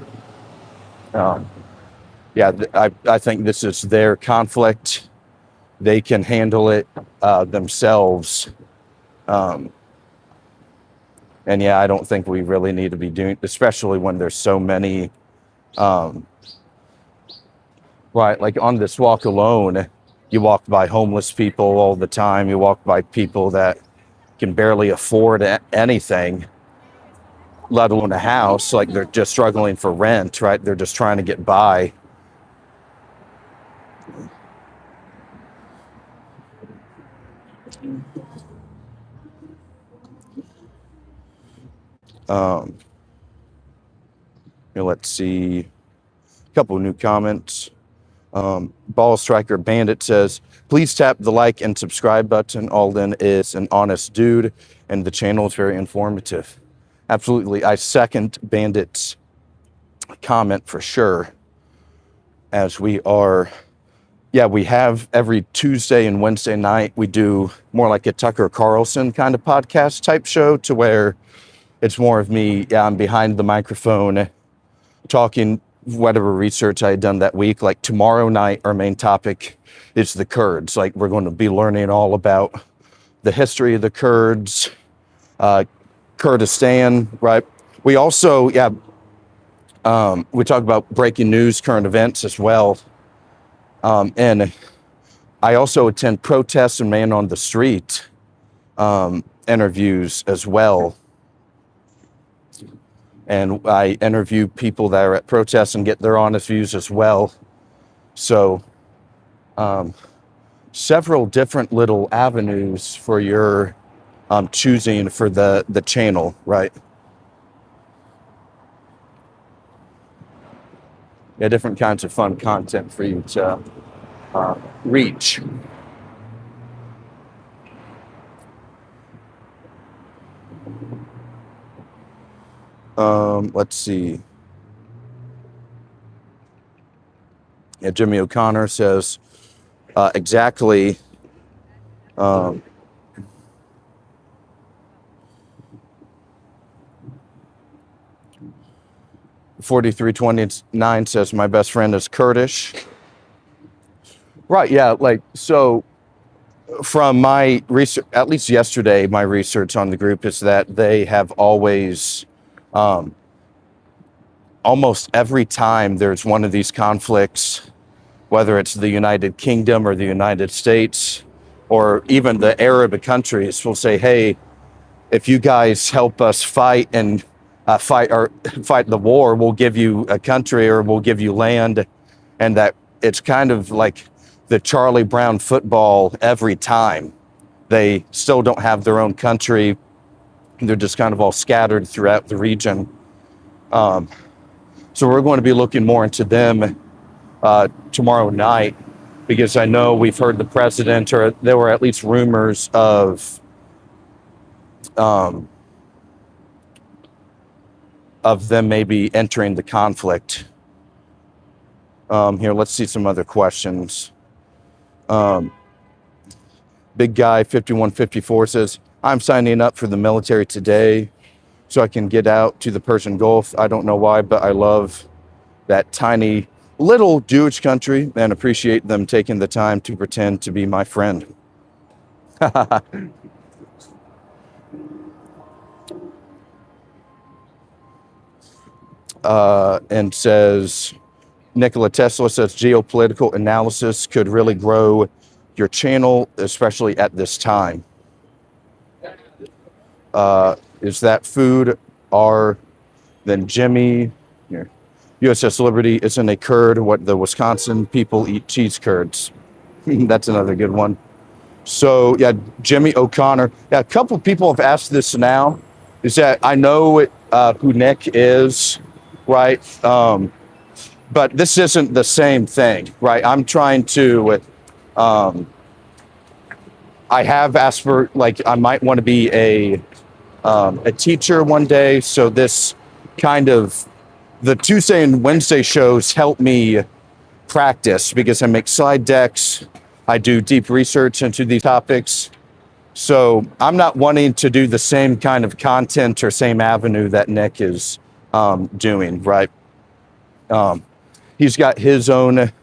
I think this is their conflict. They can handle it themselves. And yeah, I don't think we really need to be doing, especially when there's so many, right? Like on this walk alone, you walk by homeless people all the time. You walk by people that can barely afford anything, let alone a house. Like they're just struggling for rent, right? They're just trying to get by. Let's see, a couple of new comments. Ball Striker Bandit says, please tap the like and subscribe button. Aulden is an honest dude, and the channel is very informative. Absolutely. I second Bandit's comment for sure, as we have every Tuesday and Wednesday night, we do more like a Tucker Carlson kind of podcast type show, to where it's more of me, I'm behind the microphone talking whatever research I had done that week. Like tomorrow night, our main topic is the Kurds. Like we're going to be learning all about the history of the Kurds, uh, Kurdistan, right? We also, we talk about breaking news, current events as well. And I also attend protests and man on the street interviews as well. And I interview people that are at protests and get their honest views as well. So several different little avenues for your choosing for the channel, right? Yeah, different kinds of fun content for you to reach. Let's see. Yeah, Jimmy O'Connor says exactly. 4329 says my best friend is Kurdish. Right, yeah, like so from my research, at least yesterday, my research on the group is that they have always, almost every time there's one of these conflicts, whether it's the United Kingdom or the United States, or even the Arab countries will say, hey, if you guys help us fight and fight the war, we'll give you a country or we'll give you land. And that it's kind of like the Charlie Brown football every time. They still don't have their own country. They're just kind of all scattered throughout the region. So we're going to be looking more into them tomorrow night, because I know we've heard the president, or there were at least rumors of them maybe entering the conflict. Here, let's see some other questions. Big Guy 5154 says, I'm signing up for the military today so I can get out to the Persian Gulf. I don't know why, but I love that tiny little Jewish country and appreciate them taking the time to pretend to be my friend. And says, Nikola Tesla says geopolitical analysis could really grow your channel, especially at this time. Is that food? Then Jimmy, here. USS Liberty isn't a curd. What the Wisconsin people eat cheese curds. That's another good one. So yeah, Jimmy O'Connor. Yeah, a couple people have asked this now. Is that I know who Nick is, right? But this isn't the same thing, right? I'm trying to. I have asked for, like, I might want to be a teacher one day. So this kind of the Tuesday and Wednesday shows help me practice, because I make slide decks. I do deep research into these topics. So I'm not wanting to do the same kind of content or same avenue that Nick is doing, right? He's got his own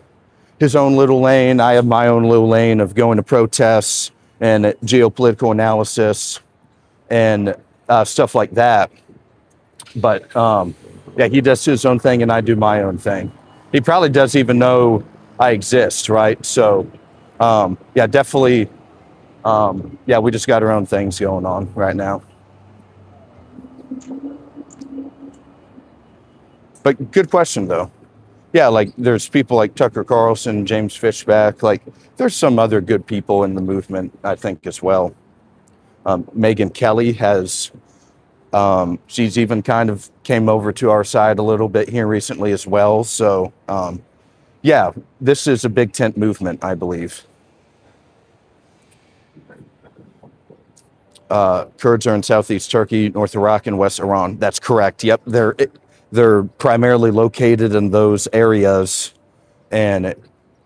little lane. I have my own little lane of going to protests and geopolitical analysis and stuff like that. But yeah, he does his own thing and I do my own thing. He probably doesn't even know I exist, right? So yeah, definitely. Yeah, we just got our own things going on right now. But good question, though. Yeah, like there's people like Tucker Carlson, James Fishback. Like there's some other good people in the movement, I think, as well. Megyn Kelly has, she's even kind of came over to our side a little bit here recently as well. So yeah, this is a big tent movement, I believe. Kurds are in southeast Turkey, North Iraq, and West Iran. That's correct. Yep, they're primarily located in those areas, and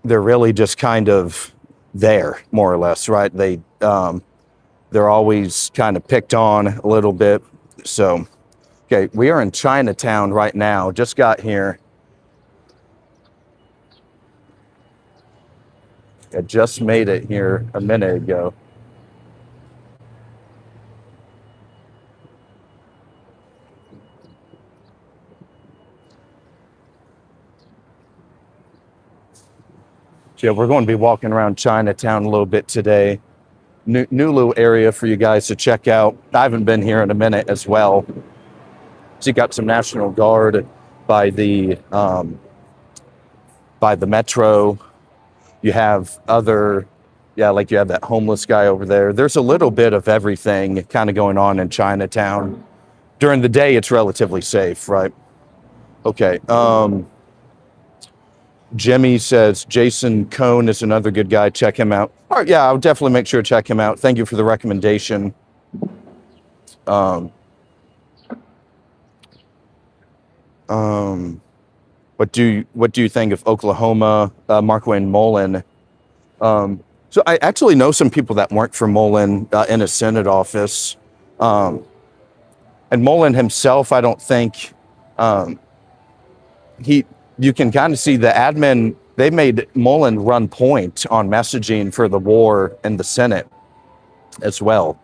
they're really just kind of there, more or less, right? They're always kind of picked on a little bit. So, okay, we are in Chinatown right now. Just got here. I just made it here a minute ago. So yeah, we're going to be walking around Chinatown a little bit today. New little area for you guys to check out. I haven't been here in a minute as well. So you got some National Guard by the metro. You have other, yeah, like you have that homeless guy over there. There's a little bit of everything kind of going on in Chinatown. During the day, it's relatively safe, right? Okay. Jimmy says Jason Cohn is another good guy. Check him out. All right, yeah, I'll definitely make sure to check him out. Thank you for the recommendation. What do you think of Oklahoma, Markwayne Mullen? So I actually know some people that work for Mullen in a Senate office, and Mullen himself, I don't think you can kind of see the admin, they made Mullen run point on messaging for the war in the Senate as well.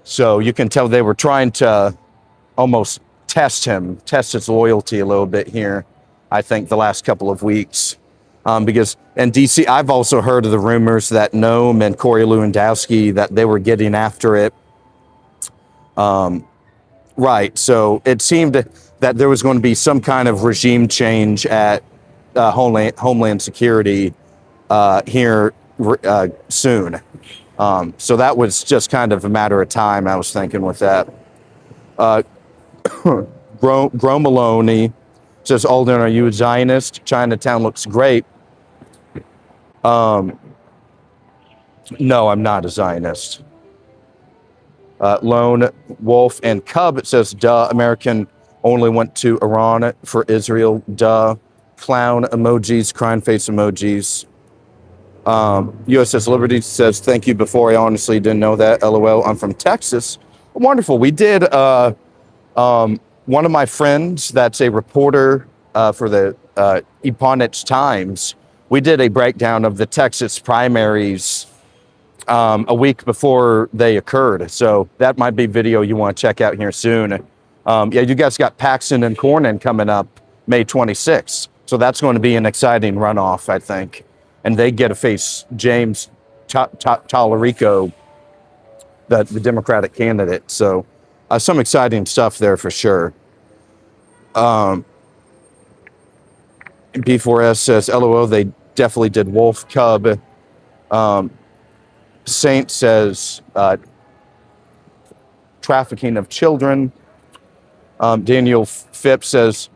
So you can tell they were trying to almost test his loyalty a little bit here, I think, the last couple of weeks. Because in DC, I've also heard of the rumors that Noam and Corey Lewandowski, that they were getting after it. Right, so it seemed that there was going to be some kind of regime change at Homeland Security here soon. So that was just kind of a matter of time, I was thinking with that. Gro Maloney says, Aulden, are you a Zionist? Chinatown looks great. No, I'm not a Zionist. Lone Wolf and Cub, it says, duh, American only went to Iran for Israel, duh. Clown emojis, crying face emojis. USS Liberty says, thank you before, I honestly didn't know that, LOL. I'm from Texas. Wonderful. We did, one of my friends that's a reporter for the Eponich Times, we did a breakdown of the Texas primaries a week before they occurred. So that might be video you want to check out here soon. Yeah, you guys got Paxton and Cornyn coming up May 26th. So that's going to be an exciting runoff, I think. And they get to face James Tallarico, the Democratic candidate. So some exciting stuff there for sure. B4S says, LOL, they definitely did Wolf Cub. Saint says, trafficking of children. Daniel Phipps says,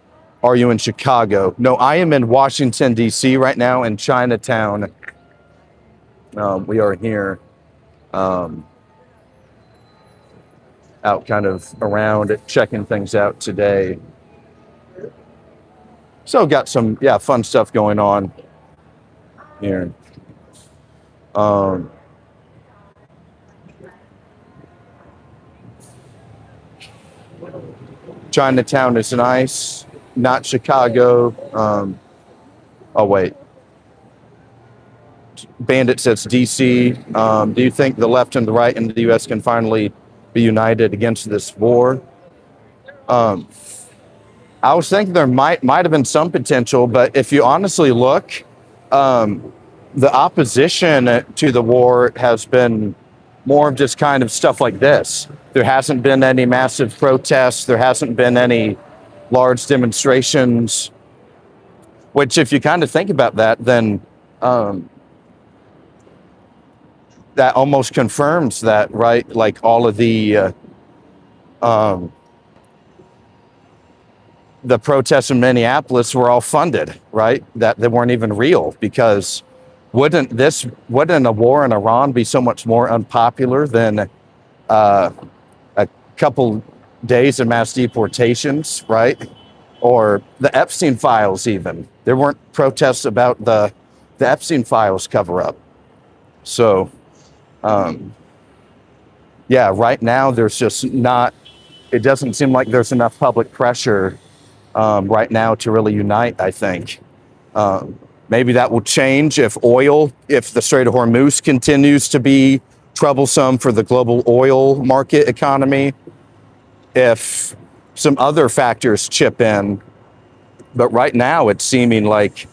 are you in Chicago? No, I am in Washington, D.C. right now in Chinatown. We are here out kind of around checking things out today. So got some, yeah, fun stuff going on here. Chinatown is nice, not Chicago. Oh, wait. Bandit says DC. Do you think the left and the right in the U.S. can finally be united against this war? I was thinking there might have been some potential, but if you honestly look, the opposition to the war has been more of just kind of stuff like this. There hasn't been any massive protests. There hasn't been any large demonstrations, which if you kind of think about that, then that almost confirms that, right? Like all of the protests in Minneapolis were all funded, right? That they weren't even real, because wouldn't a war in Iran be so much more unpopular than a couple days of mass deportations, right? Or the Epstein files even. There weren't protests about the Epstein files cover up. So, yeah, right now there's just not, it doesn't seem like there's enough public pressure right now to really unite, I think. Maybe that will change if the Strait of Hormuz continues to be troublesome for the global oil market economy, if some other factors chip in. But right now it's seeming like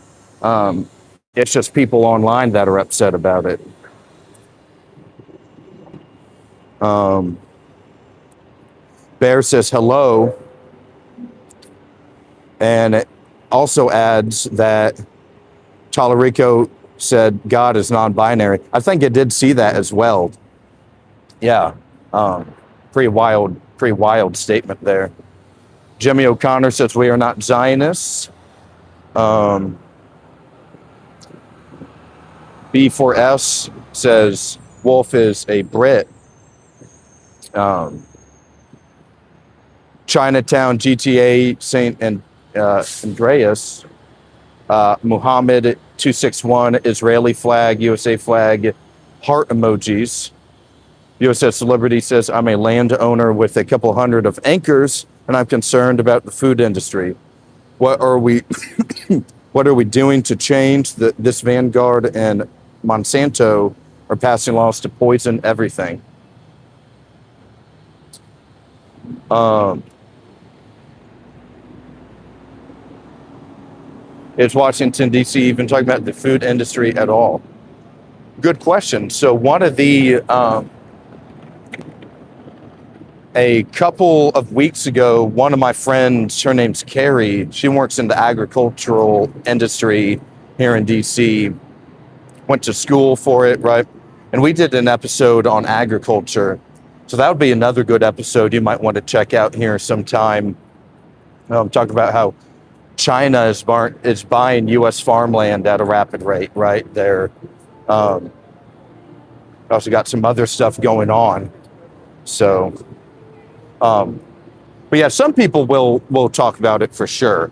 It's just people online that are upset about it. Um, Bear says hello, and it also adds that Talarico said God is non-binary. I think it did see that as well. Yeah, um, pretty wild statement there. Jimmy O'Connor says we are not Zionists. Um, B4S says Wolf is a Brit. Um, Chinatown, GTA, Andreas, Muhammad 261, Israeli flag, USA flag, heart emojis. USS Celebrity says, I'm a landowner with a couple hundred of acres, and I'm concerned about the food industry. What are we what are we doing to change this Vanguard and Monsanto are passing laws to poison everything? Um, is Washington, D.C. even talking about the food industry at all? Good question. So one of the a couple of weeks ago, one of my friends, her name's Carrie, she works in the agricultural industry here in DC, went to school for it, right? And we did an episode on agriculture. So that would be another good episode you might want to check out here sometime. Talk about how China is buying U.S. farmland at a rapid rate, right? They're also got some other stuff going on. So, but yeah, some people will talk about it for sure.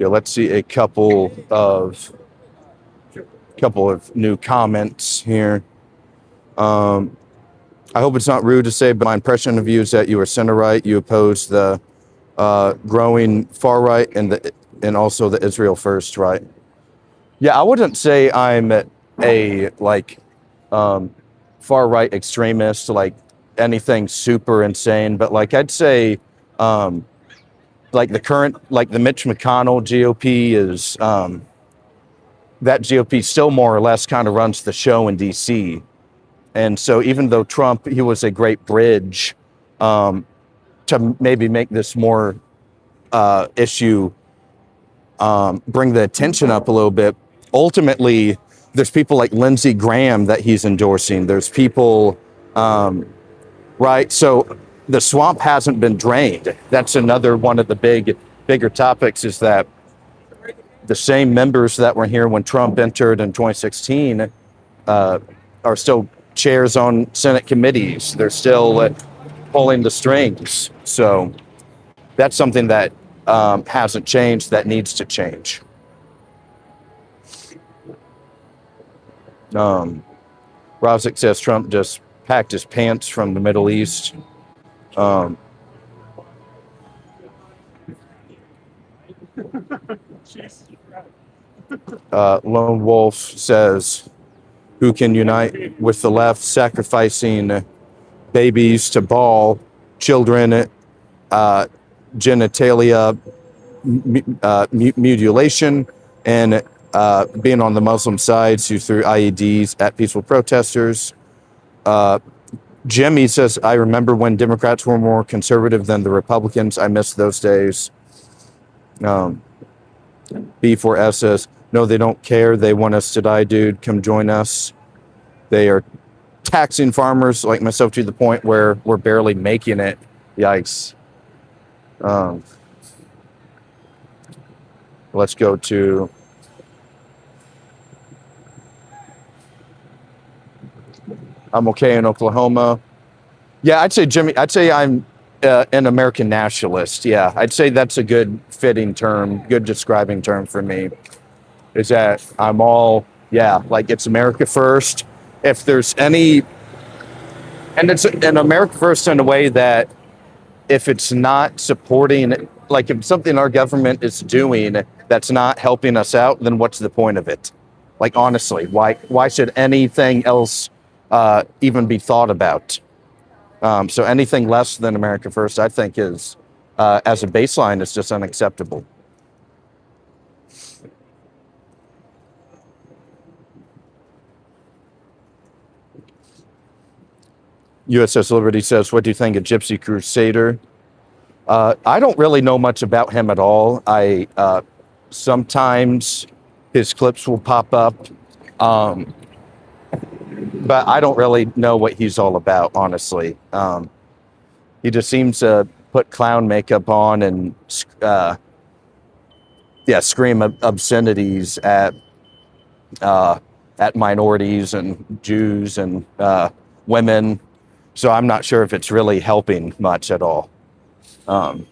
Yeah, let's see a couple of new comments here. I hope it's not rude to say, but my impression of you is that you are center right. You oppose the growing far right and also the Israel first right. Yeah, I wouldn't say I'm a far right extremist, like anything super insane, but like I'd say like the Mitch McConnell GOP is that GOP still more or less kind of runs the show in DC. And so even though Trump, he was a great bridge to maybe make this more issue, bring the attention up a little bit, ultimately, there's people like Lindsey Graham that he's endorsing. There's people, right? So the swamp hasn't been drained. That's another one of the bigger topics is that the same members that were here when Trump entered in 2016 are still chairs on Senate committees. They're still pulling the strings. So that's something that hasn't changed, that needs to change. Rozick says Trump just packed his pants from the Middle East. Lone Wolf says, who can unite with the left, sacrificing babies to ball, children, genitalia mutilation, and being on the Muslim side, who threw IEDs at peaceful protesters. Jimmy says, I remember when Democrats were more conservative than the Republicans. I miss those days. B4S says, no, they don't care. They want us to die, dude. Come join us. They are taxing farmers like myself to the point where we're barely making it. Yikes. Let's go to I'm okay in Oklahoma. Yeah, I'd say I'm an American nationalist. Yeah, I'd say that's a good fitting term, good describing term for me. Is that I'm all, yeah, like it's America first. If there's any, and it's an America first in a way that if it's not supporting like if something our government is doing that's not helping us out, then what's the point of it? Like honestly, why should anything else even be thought about? So anything less than America First, I think, is as a baseline, is just unacceptable. USS Liberty says, "What do you think of Gypsy Crusader?" I don't really know much about him at all. I sometimes his clips will pop up, but I don't really know what he's all about, honestly. He just seems to put clown makeup on and scream obscenities at minorities and Jews and women. So I'm not sure if it's really helping much at all. So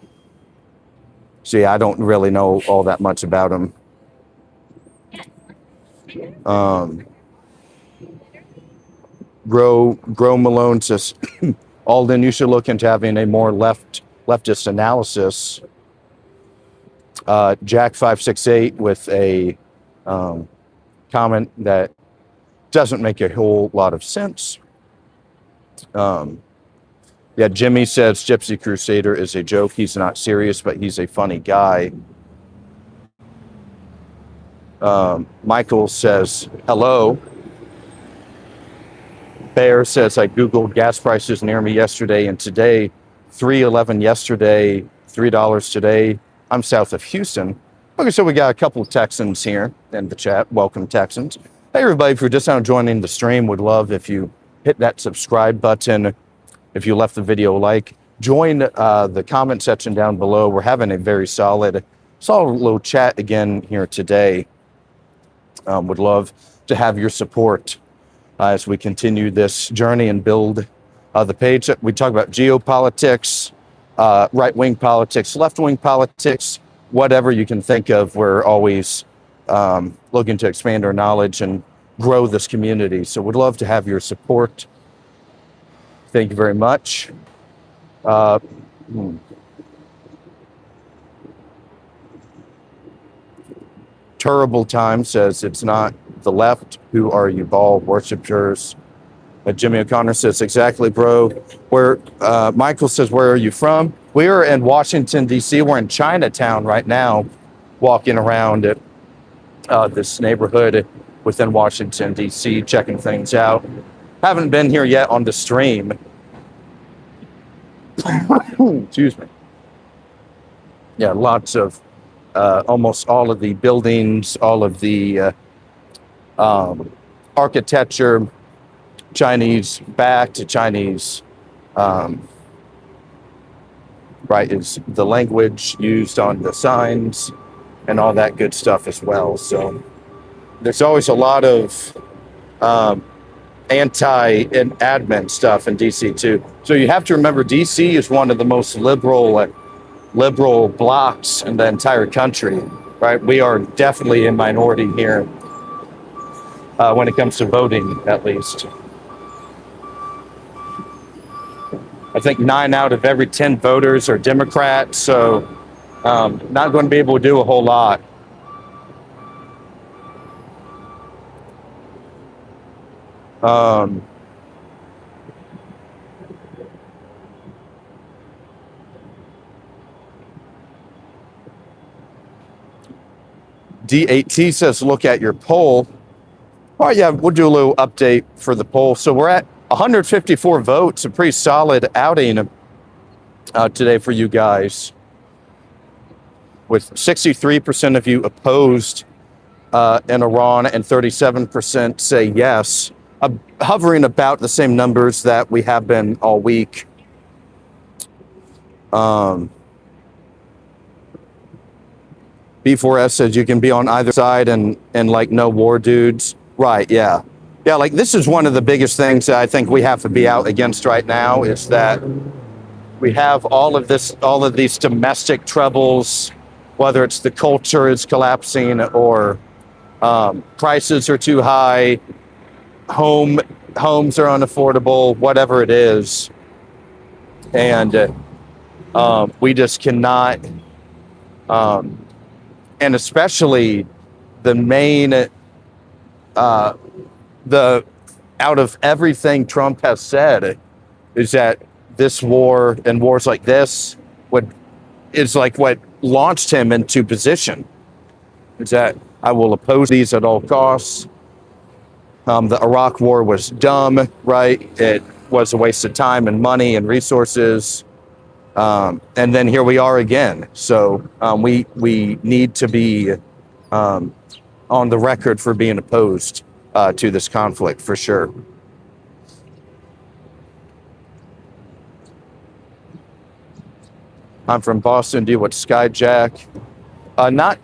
yeah, I don't really know all that much about him. Grow Malone says, Aulden, you should look into having a more leftist analysis. Jack568 with a comment that doesn't make a whole lot of sense. Yeah, Jimmy says Gypsy Crusader is a joke. He's not serious, but he's a funny guy. Michael says, hello. Bear says, I Googled gas prices near me yesterday and today. $3.11 yesterday, $3 today. I'm south of Houston. Okay, so we got a couple of Texans here in the chat. Welcome, Texans. Hey, everybody, if you're just now joining the stream, would love if you hit that subscribe button. If you left the video a like, join the comment section down below. We're having a very solid little chat again here today. Would love to have your support as we continue this journey and build the page. We talk about geopolitics, right-wing politics, left-wing politics, whatever you can think of. We're always looking to expand our knowledge and grow this community. So would love to have your support. Thank you very much. Terrible Time says, it's not the left. Who are you, ball worshippers? Jimmy O'Connor says, exactly, bro. Where Michael says, where are you from? We are in Washington, D.C. We're in Chinatown right now, walking around this neighborhood within Washington, D.C., checking things out. Haven't been here yet on the stream. Excuse me. Yeah, lots of, almost all of the buildings, all of the architecture, Chinese back to Chinese, right, is the language used on the signs and all that good stuff as well. So there's always a lot of anti and admin stuff in DC too. So you have to remember, DC is one of the most liberal blocks in the entire country, right? We are definitely in minority here when it comes to voting, at least. I think 9 out of every 10 voters are Democrats, so not going to be able to do a whole lot. D8T says, look at your poll. Oh, yeah, we'll do a little update for the poll. So we're at 154 votes, a pretty solid outing today for you guys, with 63% of you opposed in Iran and 37% say yes, hovering about the same numbers that we have been all week. B4S says you can be on either side and like no war dudes. Right, yeah. Yeah, like this is one of the biggest things that I think we have to be out against right now, is that we have all of these domestic troubles, whether it's the culture is collapsing or prices are too high, homes are unaffordable, whatever it is. And we just cannot Um, and especially the main, the out of everything Trump has said is that this war and wars like this would is like what launched him into position. Is that I will oppose these at all costs. The Iraq war was dumb, right? It was a waste of time and money and resources. And then here we are again. So we need to be on the record for being opposed to this conflict for sure. I'm from Boston. Do you watch Skyjack? Not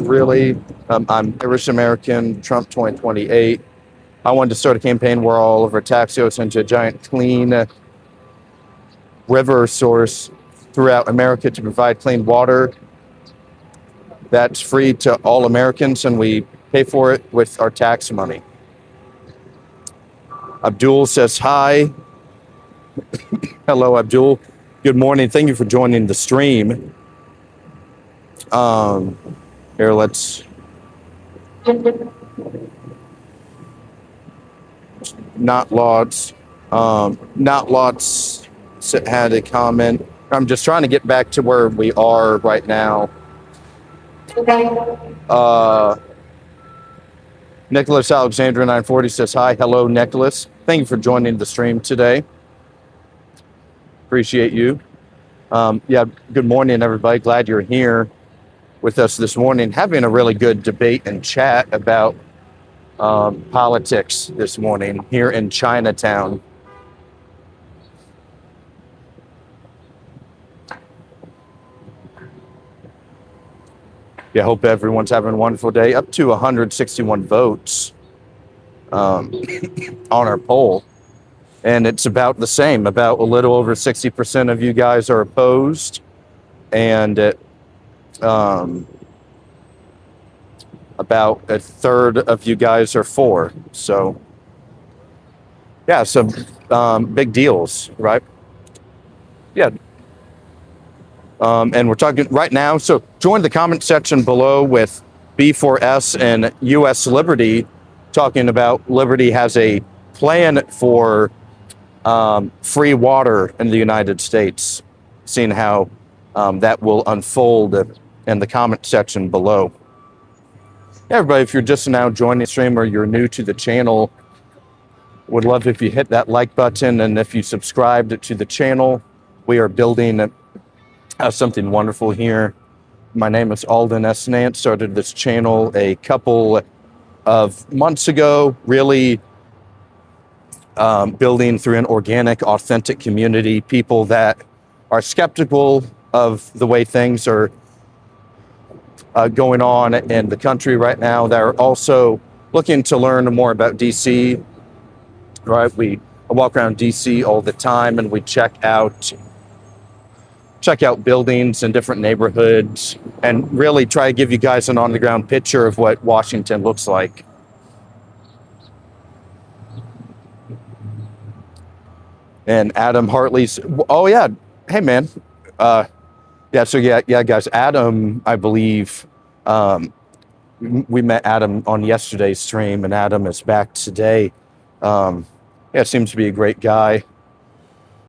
really. I'm Irish American. Trump 2028. I wanted to start a campaign where all of our tax goes into a giant clean river source throughout America to provide clean water that's free to all Americans, and we pay for it with our tax money. Abdul says hi. Hello, Abdul. Good morning. Thank you for joining the stream. Here, let's not lots. Not lots had a comment. I'm just trying to get back to where we are right now. Nicholas Alexander 940 says hi. Hello, Nicholas. Thank you for joining the stream today. Appreciate you. Yeah, good morning, everybody. Glad you're here with us this morning, having a really good debate and chat about politics this morning here in Chinatown. Yeah, hope everyone's having a wonderful day. Up to 161 votes on our poll. And it's about the same. About a little over 60% of you guys are opposed. And about a third of you guys are for. So, yeah, some big deals, right? Yeah. And we're talking right now. So join the comment section below with B4S and US Liberty, talking about Liberty has a plan for free water in the United States, seeing how that will unfold in the comment section below. Hey everybody, if you're just now joining the stream or you're new to the channel, would love if you hit that like button, and if you subscribed to the channel. We are building something wonderful here. My name is Aulden S. Nance. Started this channel a couple of months ago, really building through an organic, authentic community, people that are skeptical of the way things are going on in the country right now. That are also looking to learn more about DC, right? I walk around DC all the time, and we check out buildings in different neighborhoods and really try to give you guys an on-the-ground picture of what Washington looks like. And Adam Hartley's, oh yeah, hey man. Yeah, guys, Adam, I believe, we met Adam on yesterday's stream, and Adam is back today. Yeah, seems to be a great guy.